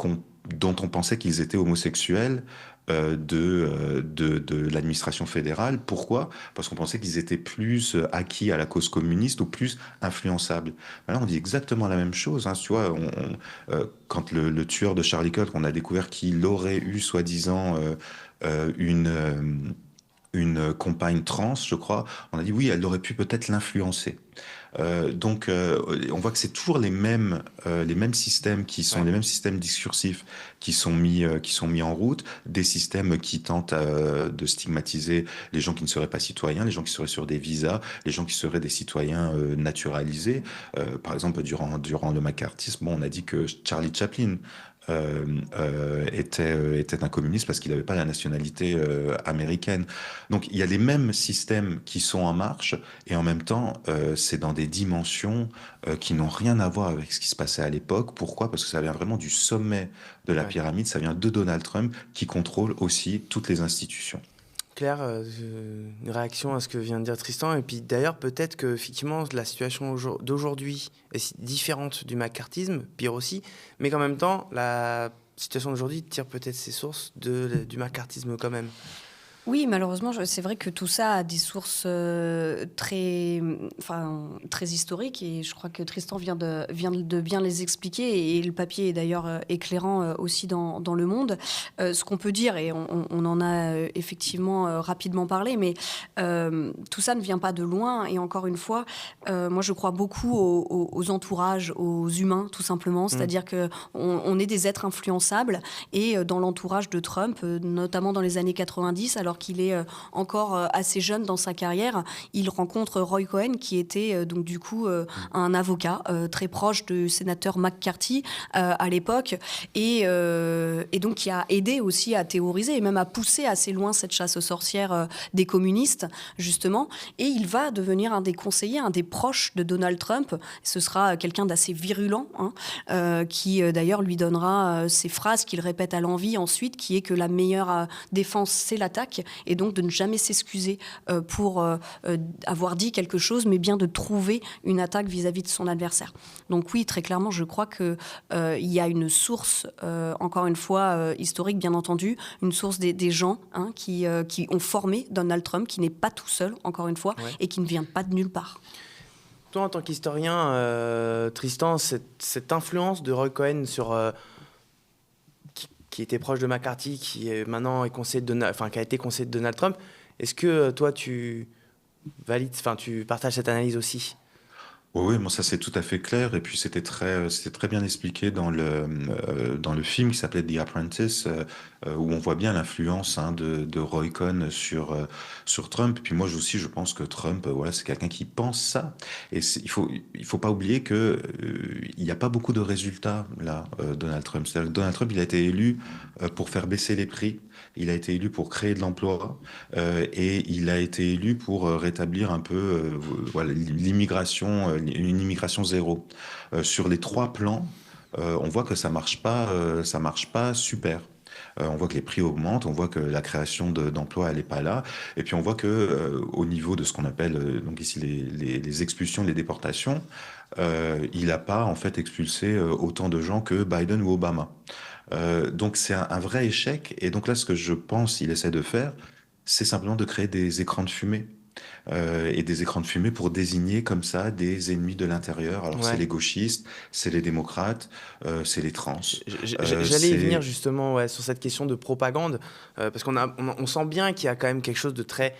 dont on pensait qu'ils étaient homosexuels de l'administration fédérale. Pourquoi? Parce qu'on pensait qu'ils étaient plus acquis à la cause communiste ou plus influençables. Là, on dit exactement la même chose. Hein. Tu vois, quand le tueur de Charlie Kirk, on a découvert qu'il aurait eu soi-disant une compagne trans, je crois, on a dit oui, elle aurait pu peut-être l'influencer. Donc, on voit que c'est toujours les mêmes systèmes les mêmes systèmes discursifs qui sont mis en route, des systèmes qui tentent de stigmatiser les gens qui ne seraient pas citoyens, les gens qui seraient sur des visas, les gens qui seraient des citoyens naturalisés. Par exemple, durant le macartisme, on a dit que Charlie Chaplin était un communiste parce qu'il n'avait pas la nationalité américaine. Donc il y a les mêmes systèmes qui sont en marche et en même temps c'est dans des dimensions qui n'ont rien à voir avec ce qui se passait à l'époque. Pourquoi? Parce que ça vient vraiment du sommet de la pyramide, ça vient de Donald Trump qui contrôle aussi toutes les institutions. Claire, une réaction à ce que vient de dire Tristan. Et puis d'ailleurs, peut-être que effectivement la situation d'aujourd'hui est différente du macartisme, pire aussi, mais qu'en même temps, la situation d'aujourd'hui tire peut-être ses sources du macartisme quand même. Oui, malheureusement, c'est vrai que tout ça a des sources très historiques et je crois que Tristan vient de bien les expliquer et le papier est d'ailleurs éclairant aussi dans Le Monde. Ce qu'on peut dire, et on en a effectivement rapidement parlé, mais tout ça ne vient pas de loin et encore une fois, moi je crois beaucoup aux entourages, aux humains tout simplement, c'est-à-dire qu'on est des êtres influençables et dans l'entourage de Trump, notamment dans les années 90, alors qu'il est encore assez jeune dans sa carrière, il rencontre Roy Cohn qui était donc du coup un avocat très proche du sénateur McCarthy à l'époque et donc qui a aidé aussi à théoriser et même à pousser assez loin cette chasse aux sorcières des communistes justement, et il va devenir un des conseillers, un des proches de Donald Trump. Ce sera quelqu'un d'assez virulent qui d'ailleurs lui donnera ces phrases qu'il répète à l'envi ensuite, qui est que la meilleure défense c'est l'attaque, et donc de ne jamais s'excuser pour avoir dit quelque chose, mais bien de trouver une attaque vis-à-vis de son adversaire. Donc oui, très clairement, je crois qu'il y a une source, encore une fois, historique bien entendu, une source des gens qui ont formé Donald Trump, qui n'est pas tout seul, encore une fois, et qui ne vient pas de nulle part. Toi, en tant qu'historien, Tristan, cette influence de Roy Cohn sur... qui était proche de McCarthy, qui est maintenant conseiller qui a été conseiller de Donald Trump. Est-ce que toi, tu partages cette analyse aussi? Oui, moi ça c'est tout à fait clair et puis c'était très bien expliqué dans le film qui s'appelait The Apprentice où on voit bien l'influence de Roy Cohn sur Trump. Puis moi aussi je pense que Trump c'est quelqu'un qui pense ça et il faut pas oublier que il n'y a pas beaucoup de résultats là Donald Trump. C'est-à-dire que Donald Trump il a été élu pour faire baisser les prix. Il a été élu pour créer de l'emploi et il a été élu pour rétablir un peu l'immigration, une immigration zéro. Sur les trois plans, on voit que ça marche pas super. On voit que les prix augmentent, on voit que la création d'emplois, elle n'est pas là. Et puis on voit que au niveau de ce qu'on appelle donc ici les expulsions, les déportations, il n'a pas en fait expulsé autant de gens que Biden ou Obama. Donc c'est un vrai échec. Et donc là, ce que je pense qu'il essaie de faire, c'est simplement de créer des écrans de fumée. Et des écrans de fumée pour désigner comme ça des ennemis de l'intérieur. Alors c'est Ouais. les gauchistes, c'est les démocrates, c'est les trans. J'allais y venir C'est justement sur cette question de propagande, parce on sent bien qu'il y a quand même quelque chose de très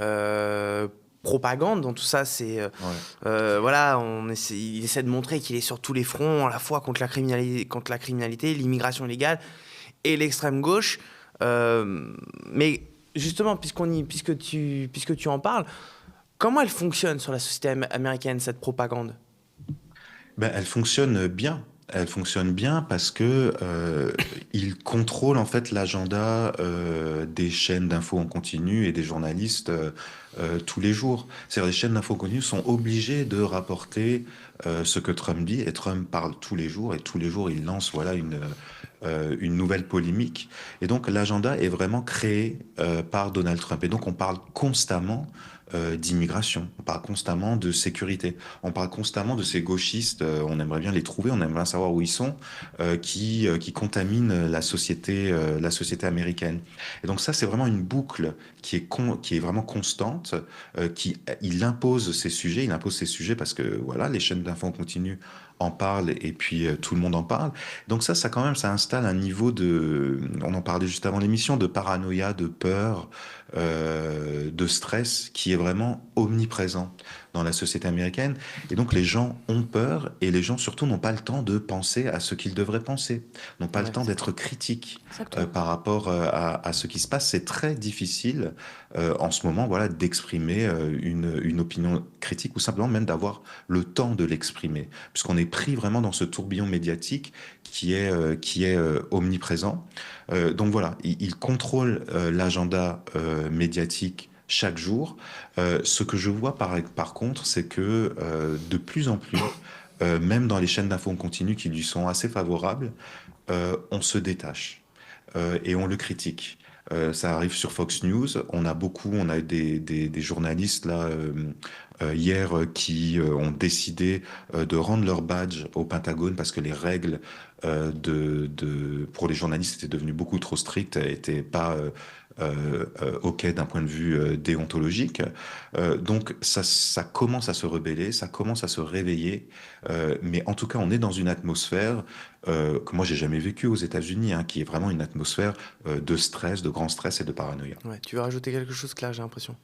euh, propagande dans tout ça. ouais. Voilà, il essaie de montrer qu'il est sur tous les fronts, à la fois contre la criminalité, l'immigration illégale et l'extrême gauche. Mais justement, puisque tu en parles, comment elle fonctionne sur la société américaine, cette propagande? Ben, elle fonctionne bien. Elle fonctionne bien parce que il contrôle en fait l'agenda des chaînes d'infos en continu et des journalistes tous les jours. C'est-à-dire les chaînes d'infos en continu sont obligées de rapporter ce que Trump dit et Trump parle tous les jours et tous les jours il lance voilà une nouvelle polémique. Et donc l'agenda est vraiment créé par Donald Trump. Et donc on parle constamment d'immigration, on parle constamment de sécurité, on parle constamment de ces gauchistes, on aimerait bien les trouver, on aimerait bien savoir où ils sont, qui contaminent la société américaine. Et donc ça, c'est vraiment une boucle qui est vraiment constante, il impose ces sujets, parce que voilà, les chaînes d'infos en continu en parlent et puis tout le monde en parle. Donc ça quand même, ça installe un niveau on en parlait juste avant l'émission, de paranoïa, de peur, de stress qui est vraiment omniprésent dans la société américaine. Et donc les gens ont peur et les gens surtout n'ont pas le temps de penser à ce qu'ils devraient penser, n'ont pas le temps d'être critiques Exactement. par rapport à ce qui se passe. C'est très difficile en ce moment voilà, d'exprimer une opinion critique ou simplement même d'avoir le temps de l'exprimer, puisqu'on est pris vraiment dans ce tourbillon médiatique qui est omniprésent. Donc voilà, il contrôle l'agenda médiatique chaque jour. Ce que je vois par contre, c'est que de plus en plus, même dans les chaînes d'infos en continu qui lui sont assez favorables, on se détache et on le critique. Ça arrive sur Fox News. On a eu des journalistes là hier qui ont décidé de rendre leur badge au Pentagone parce que les règles pour les journalistes étaient devenues beaucoup trop strictes, n'étaient pas OK d'un point de vue déontologique. Donc ça commence à se rebeller, ça commence à se réveiller. Mais en tout cas, on est dans une atmosphère que moi j'ai jamais vécue aux États-Unis, hein, qui est vraiment une atmosphère de stress, de grand stress et de paranoïa. Ouais, tu veux rajouter quelque chose, Claire, j'ai l'impression.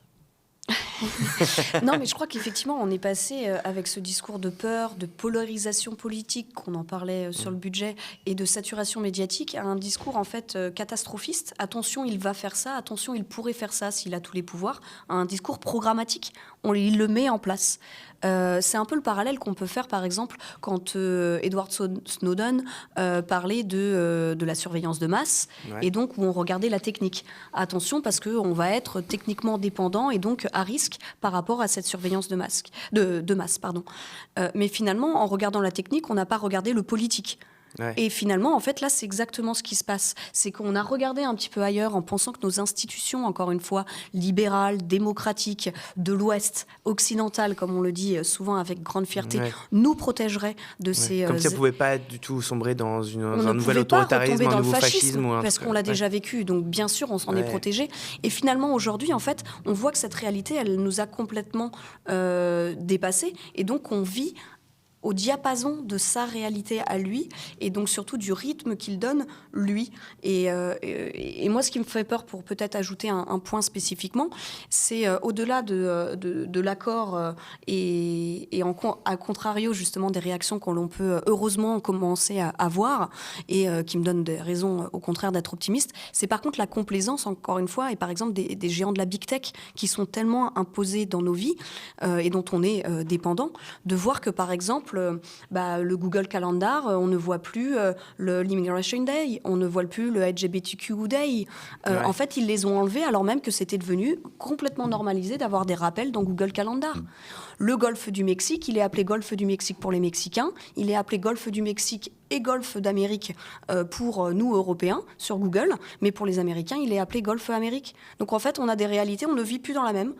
Non, mais je crois qu'effectivement, on est passé avec ce discours de peur, de polarisation politique, qu'on en parlait sur le budget, et de saturation médiatique, à un discours en fait catastrophiste. Attention, il va faire ça, attention, il pourrait faire ça s'il a tous les pouvoirs. Un discours programmatique, il le met en place. C'est un peu le parallèle qu'on peut faire, par exemple, quand Edward Snowden parlait de la surveillance de masse, Ouais. et donc où on regardait la technique. Attention, parce qu'on va être techniquement dépendant et donc à risque par rapport à cette surveillance de masse. Pardon. Mais finalement, en regardant la technique, on n'a pas regardé le politique. Ouais. Et finalement, en fait, là, c'est exactement ce qui se passe. C'est qu'on a regardé un petit peu ailleurs en pensant que nos institutions, encore une fois, libérales, démocratiques, de l'Ouest, occidentales, comme on le dit souvent avec grande fierté, Ouais. nous protégeraient de ces... Comme ça ne pouvait pas du tout sombrer dans on un ne nouvel pouvait pas autoritarisme, retomber un dans le nouveau fascisme, fascisme ou un parce truc, qu'on l'a ouais. déjà vécu. Donc, bien sûr, on s'en est Ouais. protégé. Et finalement, aujourd'hui, en fait, on voit que cette réalité, elle nous a complètement dépassés. Et donc, on vit au diapason de sa réalité à lui, et donc surtout du rythme qu'il donne, lui. Et moi, ce qui me fait peur, pour peut-être ajouter un point spécifiquement, c'est au-delà de l'accord et à contrario, justement, des réactions que l'on peut heureusement commencer à avoir, et qui me donnent des raisons, au contraire, d'être optimiste, c'est par contre la complaisance, encore une fois, et par exemple des géants de la big tech qui sont tellement imposés dans nos vies et dont on est dépendant, de voir que, par exemple, le Google Calendar, on ne voit plus l'Immigration Day, on ne voit plus le LGBTQ Day. Ouais. En fait, ils les ont enlevés alors même que c'était devenu complètement normalisé d'avoir des rappels dans Google Calendar. Le Golfe du Mexique, il est appelé Golfe du Mexique pour les Mexicains, il est appelé Golfe du Mexique et Golfe d'Amérique pour nous, Européens, sur Google, mais pour les Américains, il est appelé Golfe Amérique. Donc en fait, on a des réalités, on ne vit plus dans la même,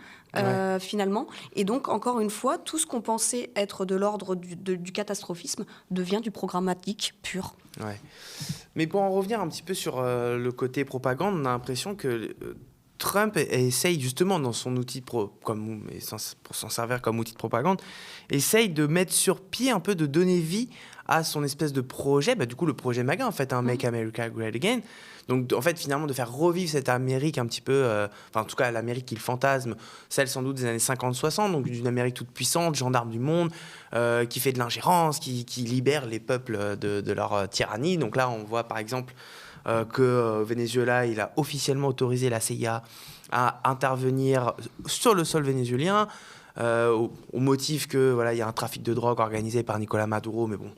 finalement. Et donc, encore une fois, tout ce qu'on pensait être de l'ordre du catastrophisme devient du programmatique pur. Ouais. Mais pour en revenir un petit peu sur le côté propagande, on a l'impression que Trump essaye justement dans son outil pour s'en servir comme outil de propagande, essaye de mettre sur pied un peu, de donner vie à son espèce de projet, du coup le projet MAGA en fait, Make America Great Again. Donc en fait finalement de faire revivre cette Amérique un petit peu, en tout cas l'Amérique qu'il fantasme, celle sans doute des années 50-60, donc d'une Amérique toute puissante, gendarme du monde, qui fait de l'ingérence, qui libère les peuples de leur tyrannie. Donc là on voit par exemple que Venezuela, il a officiellement autorisé la CIA à intervenir sur le sol vénézuélien, au motif que voilà, il y a un trafic de drogue organisé par Nicolas Maduro, mais bon.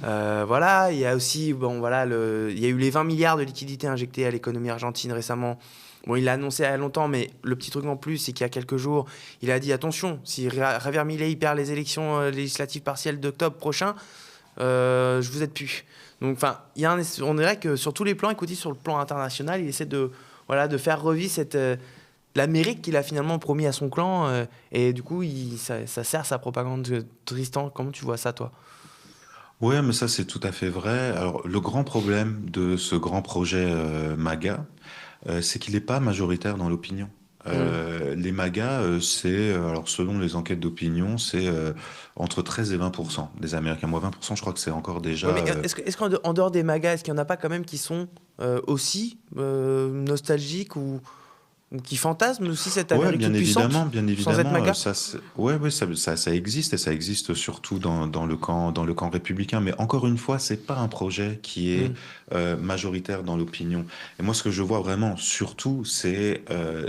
Voilà, il y a aussi, il y a eu les 20 milliards de liquidités injectées à l'économie argentine récemment. Bon, il l'a annoncé il y a longtemps, mais le petit truc en plus, c'est qu'il y a quelques jours, il a dit attention, si Javier Milei perd les élections législatives partielles d'octobre prochain, je vous aide plus. Donc, on dirait que sur tous les plans, écoutez, sur le plan international, il essaie de faire revivre l'Amérique qu'il a finalement promis à son clan. Et du coup, ça sert sa propagande. Tristan, comment tu vois ça, toi ? Ouais, mais ça c'est tout à fait vrai. Alors le grand problème de ce grand projet MAGA, c'est qu'il n'est pas majoritaire dans l'opinion. Les MAGA, alors selon les enquêtes d'opinion, c'est entre 13 et 20% des Américains. Moi, 20%, je crois que c'est encore déjà. Ouais, mais est-ce qu'en dehors des MAGA, est-ce qu'il n'y en a pas quand même qui sont aussi nostalgiques ou qui fantasment aussi cette Ouais, Amérique puissante bien sans être évidemment, MAGA ? ça existe et ça existe surtout dans le camp républicain. Mais encore une fois, c'est pas un projet qui est majoritaire dans l'opinion. Et moi, ce que je vois vraiment, surtout, c'est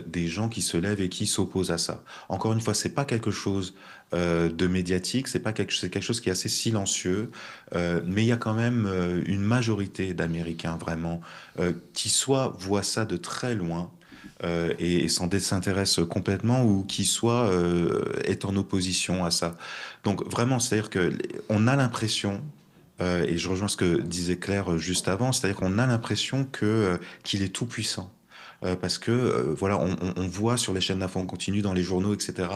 des gens qui se lèvent et qui s'opposent à ça. Encore une fois, c'est pas quelque chose de médiatique, c'est quelque chose qui est assez silencieux, mais il y a quand même une majorité d'Américains vraiment qui soit voient ça de très loin et s'intéresse complètement ou qui soit est en opposition à ça. Donc vraiment, c'est-à-dire que on a l'impression et je rejoins ce que disait Claire juste avant, c'est-à-dire qu'on a l'impression qu'il est tout puissant. Parce que voilà, on voit sur les chaînes d'infos en continu, dans les journaux, etc.,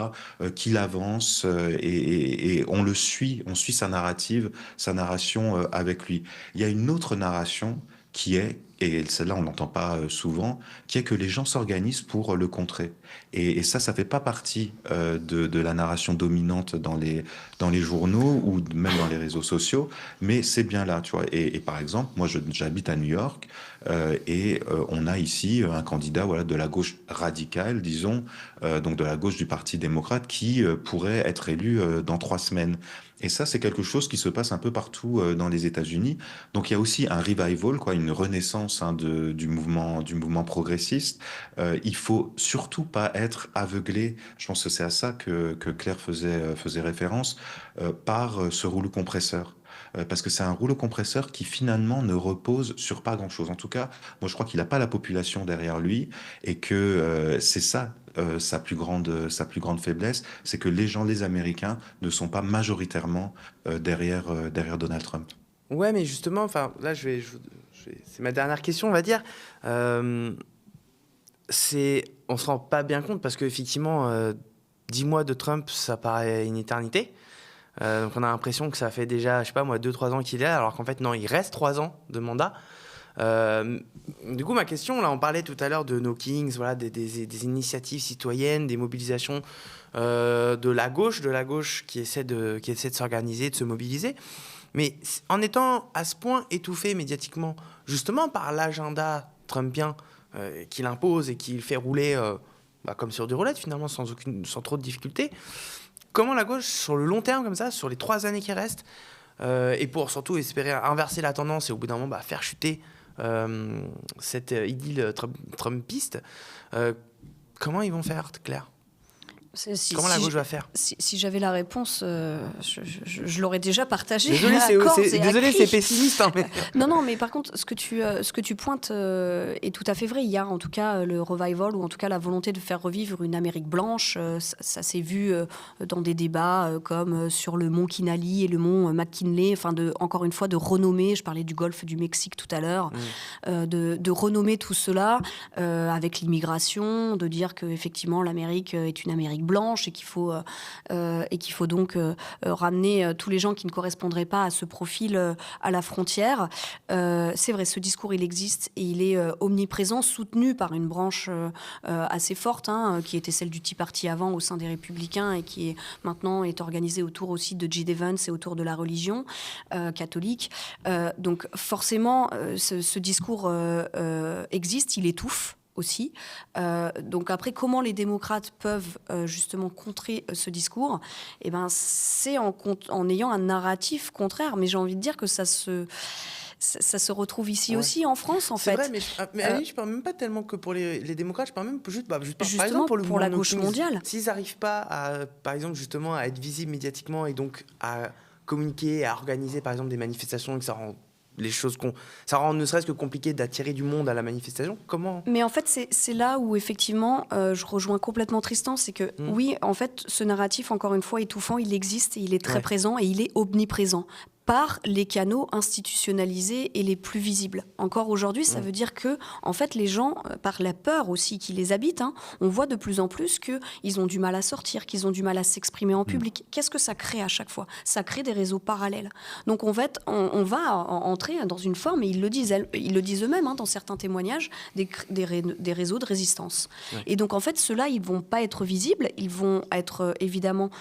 qu'il avance et on le suit, on suit sa narration avec lui. Il y a une autre narration qui est, et celle-là on n'entend pas souvent, qui est que les gens s'organisent pour le contrer. Et ça fait pas partie de la narration dominante dans les journaux ou même dans les réseaux sociaux, mais c'est bien là, tu vois. Et par exemple, moi j'habite à New York on a ici un candidat voilà, de la gauche radicale, disons, donc de la gauche du Parti démocrate, qui pourrait être élu dans 3 semaines. Et ça, c'est quelque chose qui se passe un peu partout dans les États-Unis. Donc il y a aussi un revival, quoi, une renaissance du mouvement progressiste. Il faut surtout pas être aveuglé. Je pense que c'est à ça que Claire faisait référence par ce rouleau compresseur. Parce que c'est un rouleau compresseur qui finalement ne repose sur pas grand-chose. En tout cas, moi je crois qu'il n'a pas la population derrière lui et que c'est ça sa plus grande faiblesse, c'est que les Américains ne sont pas majoritairement derrière Donald Trump. Ouais, mais justement, là, c'est ma dernière question, on va dire. On se rend pas bien compte parce qu'effectivement, 10 mois de Trump, ça paraît une éternité. Donc on a l'impression que ça fait déjà, je sais pas moi, 2-3 ans qu'il est là, alors qu'en fait, non, il reste 3 ans de mandat. Du coup, ma question, là, on parlait tout à l'heure de No Kings, voilà, des initiatives citoyennes, des mobilisations de la gauche qui essaie de s'organiser, de se mobiliser. Mais en étant à ce point étouffé médiatiquement, justement par l'agenda trumpien qu'il impose et qu'il fait rouler comme sur du roulette finalement, sans trop de difficultés, comment la gauche, sur le long terme comme ça, sur les 3 années qui restent, et pour surtout espérer inverser la tendance et au bout d'un moment faire chuter cette idylle trumpiste, comment ils vont faire, Claire ? Comment la gauche va faire? Si j'avais la réponse, je l'aurais déjà partagée. Désolé, c'est pessimiste. Hein, mais... Non, mais par contre, ce que tu pointes est tout à fait vrai. Il y a en tout cas le revival, ou en tout cas la volonté de faire revivre une Amérique blanche. Ça s'est vu dans des débats comme sur le mont Kinali et le mont McKinley, encore une fois, de renommer, je parlais du golfe du Mexique tout à l'heure, de renommer tout cela avec l'immigration, de dire qu'effectivement l'Amérique est une Amérique blanche et qu'il faut donc ramener tous les gens qui ne correspondraient pas à ce profil à la frontière. C'est vrai, ce discours, il existe et il est omniprésent, soutenu par une branche assez forte, qui était celle du Tea Party avant au sein des Républicains et qui maintenant est organisée autour aussi de J.D. Vance et autour de la religion catholique. Donc forcément, ce discours existe, il étouffe aussi. Donc après, comment les démocrates peuvent justement contrer ce discours? C'est en ayant un narratif contraire. Mais j'ai envie de dire que ça se retrouve ici aussi en France, en fait. C'est vrai, mais à la limite, je parle même pas tellement que pour les démocrates, je parle même juste par exemple pour la gauche mondiale. S'ils n'arrivent pas, par exemple, justement, à être visibles médiatiquement et donc à communiquer, à organiser, par exemple, des manifestations et que ça rend ça rend ne serait-ce que compliqué d'attirer du monde à la manifestation. Comment? Mais en fait, c'est là où effectivement, je rejoins complètement Tristan, c'est que oui, en fait, ce narratif, encore une fois, étouffant, il existe et il est très présent et il est omniprésent par les canaux institutionnalisés et les plus visibles. Encore aujourd'hui, ça veut dire que, en fait, les gens, par la peur aussi qui les habite, on voit de plus en plus qu'ils ont du mal à sortir, qu'ils ont du mal à s'exprimer en public. Qu'est-ce que ça crée à chaque fois? Ça crée des réseaux parallèles. Donc, en fait, on va entrer dans une forme, et ils le disent eux-mêmes dans certains témoignages, des réseaux de résistance. Ouais. Et donc, en fait, ceux-là, ils ne vont pas être visibles, ils vont être évidemment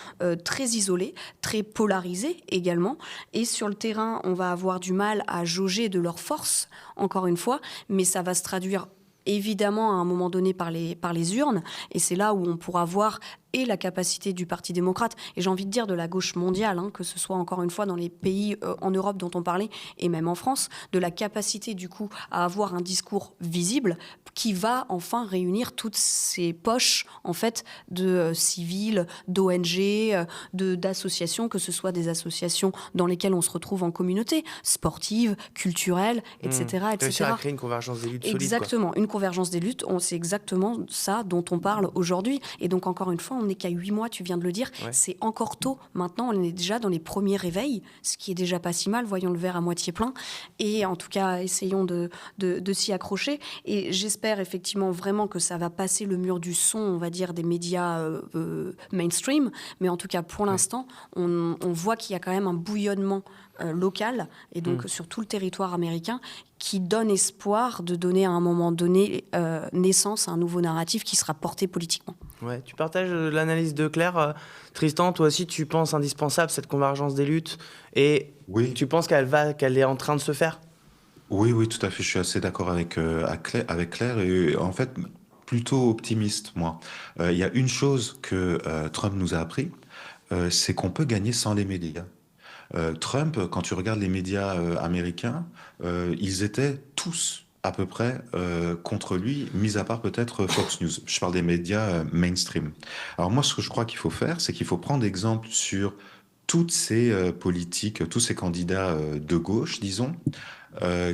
très isolés, très polarisés également, et sur le terrain, on va avoir du mal à jauger de leur force, encore une fois, mais ça va se traduire évidemment à un moment donné par les urnes, et c'est là où on pourra voir et la capacité du Parti démocrate, et j'ai envie de dire de la gauche mondiale, que ce soit encore une fois dans les pays en Europe dont on parlait, et même en France, de la capacité du coup à avoir un discours visible qui va enfin réunir toutes ces poches en fait de civils, d'ONG, d'associations, que ce soit des associations dans lesquelles on se retrouve en communauté, sportives, culturelles, etc. Réussir à créer une convergence des luttes solide. Exactement, une convergence des luttes, c'est exactement ça dont on parle aujourd'hui, et donc encore une fois, on n'est qu'à 8 mois, tu viens de le dire, c'est encore tôt. Maintenant, on est déjà dans les premiers réveils, ce qui est déjà pas si mal, voyons le verre à moitié plein, et en tout cas, essayons de s'y accrocher, et j'espère effectivement vraiment que ça va passer le mur du son, on va dire, des médias mainstream, mais en tout cas, pour l'instant, on voit qu'il y a quand même un bouillonnement local, et donc sur tout le territoire américain, qui donne espoir de donner à un moment donné naissance à un nouveau narratif qui sera porté politiquement. Ouais, tu partages l'analyse de Claire. Tristan, toi aussi, tu penses indispensable cette convergence des luttes, et tu penses qu'elle est en train de se faire? Oui, tout à fait. Je suis assez d'accord avec Claire, et en fait, plutôt optimiste, moi. Il y a une chose que Trump nous a appris, c'est qu'on peut gagner sans les médias. Trump, quand tu regardes les médias américains, ils étaient tous à peu près contre lui, mis à part peut-être Fox News. Je parle des médias mainstream. Alors moi, ce que je crois qu'il faut faire, c'est qu'il faut prendre exemple sur toutes ces politiques, tous ces candidats de gauche, disons,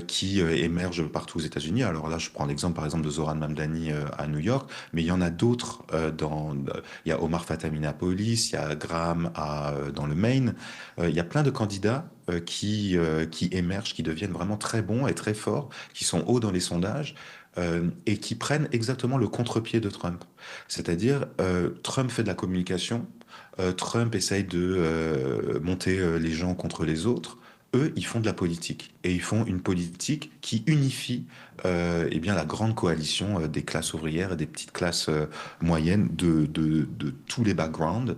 qui émergent partout aux États-Unis. Alors là, je prends l'exemple, par exemple, de Zoran Mamdani à New York, mais il y en a d'autres. Il y a Omar Fattah à Minneapolis, il y a Graham dans le Maine. Il y a plein de candidats qui émergent, qui deviennent vraiment très bons et très forts, qui sont hauts dans les sondages. Et qui prennent exactement le contre-pied de Trump. C'est-à-dire, Trump fait de la communication, Trump essaye de monter les gens contre les autres. Eux, ils font de la politique. Et ils font une politique qui unifie la grande coalition des classes ouvrières et des petites classes moyennes de tous les backgrounds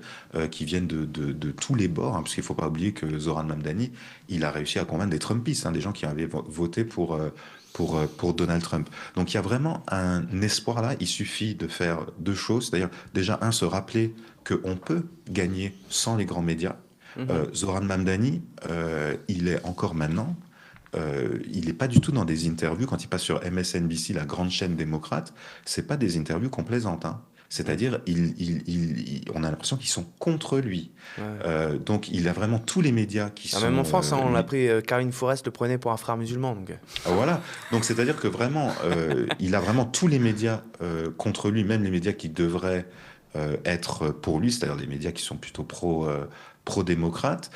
qui viennent de tous les bords. Parce qu'il ne faut pas oublier que Zoran Mamdani, il a réussi à convaincre des Trumpistes, des gens qui avaient voté pour Donald Trump. Donc il y a vraiment un espoir là. Il suffit de faire deux choses. D'ailleurs, déjà, se rappeler qu'on peut gagner sans les grands médias. Zoran Mamdani, il est encore maintenant, il n'est pas du tout dans des interviews. Quand il passe sur MSNBC, la grande chaîne démocrate, c'est pas des interviews complaisantes. C'est-à-dire, on a l'impression qu'ils sont contre lui. Ouais. Donc, il a vraiment tous les médias qui sont... Même en France, on lui- l'a pris, Caroline Forest le prenait pour un frère musulman. Donc. Voilà. Donc, c'est-à-dire que vraiment, il a vraiment tous les médias contre lui, même les médias qui devraient être pour lui, c'est-à-dire les médias qui sont plutôt pro-démocrates.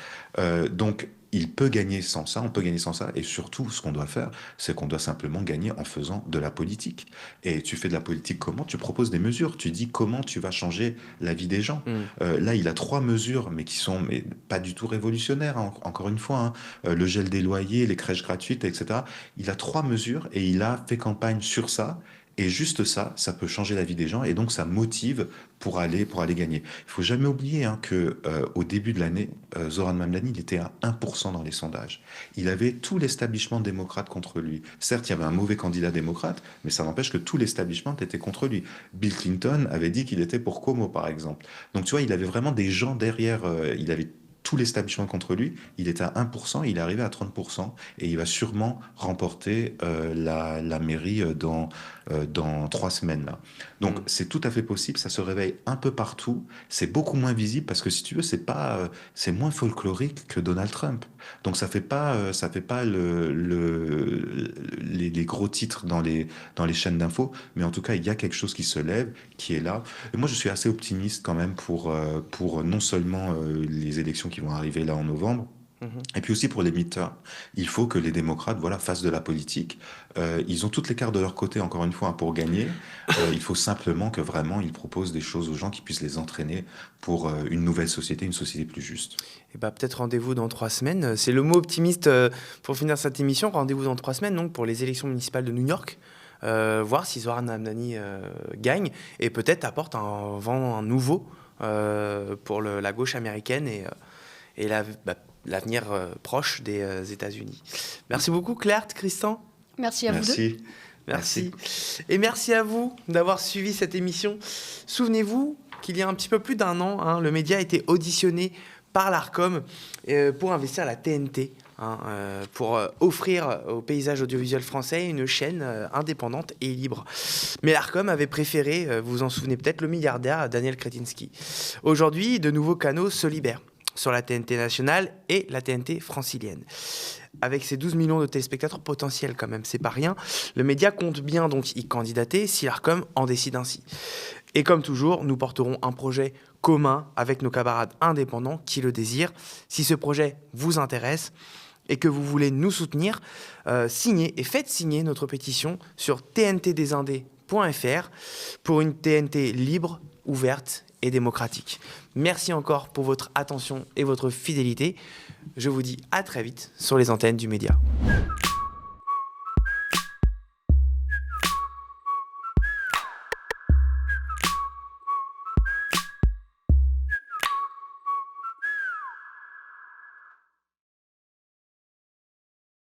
Donc, il peut gagner sans ça, on peut gagner sans ça. Et surtout, ce qu'on doit faire, c'est qu'on doit simplement gagner en faisant de la politique. Et tu fais de la politique comment? Tu proposes des mesures. Tu dis comment tu vas changer la vie des gens. Là, il a 3 mesures, mais qui sont pas du tout révolutionnaires, hein, encore une fois. Hein. Le gel des loyers, les crèches gratuites, etc. Il a 3 mesures et il a fait campagne sur ça. Et juste ça, ça peut changer la vie des gens et donc ça motive pour aller gagner. Il faut jamais oublier hein, que au début de l'année, Zoran Mamdani, il était à 1% dans les sondages. Il avait tout l'establishment démocrate contre lui. Certes, il y avait un mauvais candidat démocrate, mais ça n'empêche que tout l'establishment était contre lui. Bill Clinton avait dit qu'il était pour Cuomo, par exemple. Donc tu vois, il avait vraiment des gens derrière. Il avait tout l'establishment contre lui, il est à 1%, il est arrivé à 30%, et il va sûrement remporter la mairie dans 3 semaines. Là. Donc c'est tout à fait possible, ça se réveille un peu partout, c'est beaucoup moins visible, parce que si tu veux, c'est moins folklorique que Donald Trump. Donc ça fait pas les gros titres dans les chaînes d'infos, mais en tout cas, il y a quelque chose qui se lève, qui est là. Et moi, je suis assez optimiste quand même pour non seulement les élections qui vont arriver là en novembre, et puis aussi pour les midterms. Il faut que les démocrates fassent de la politique. Ils ont toutes les cartes de leur côté, encore une fois, hein, pour gagner. Il faut simplement que vraiment ils proposent des choses aux gens qui puissent les entraîner pour une nouvelle société, une société plus juste. Et peut-être rendez-vous dans 3 semaines. C'est le mot optimiste pour finir cette émission. Rendez-vous dans 3 semaines donc, pour les élections municipales de New York. Voir si Zoran Mamdani gagne et peut-être apporte un vent nouveau pour la gauche américaine et l'avenir proche des États-Unis. Merci beaucoup Claire, Tristan. Merci à vous deux. Merci. Et merci à vous d'avoir suivi cette émission. Souvenez-vous qu'il y a un petit peu plus d'1 an, hein, le média a été auditionné par l'Arcom pour investir la TNT. Pour offrir au paysage audiovisuel français une chaîne indépendante et libre. Mais l'Arcom avait préféré, vous vous en souvenez peut-être, le milliardaire Daniel Kretinsky. Aujourd'hui, de nouveaux canaux se libèrent sur la TNT nationale et la TNT francilienne. Avec ses 12 millions de téléspectateurs potentiels quand même, c'est pas rien, le média compte bien donc y candidater si l'Arcom en décide ainsi. Et comme toujours, nous porterons un projet commun avec nos camarades indépendants qui le désirent. Si ce projet vous intéresse et que vous voulez nous soutenir, signez et faites signer notre pétition sur tntdesindés.fr pour une TNT libre, ouverte et démocratique. Merci encore pour votre attention et votre fidélité. Je vous dis à très vite sur les antennes du Média.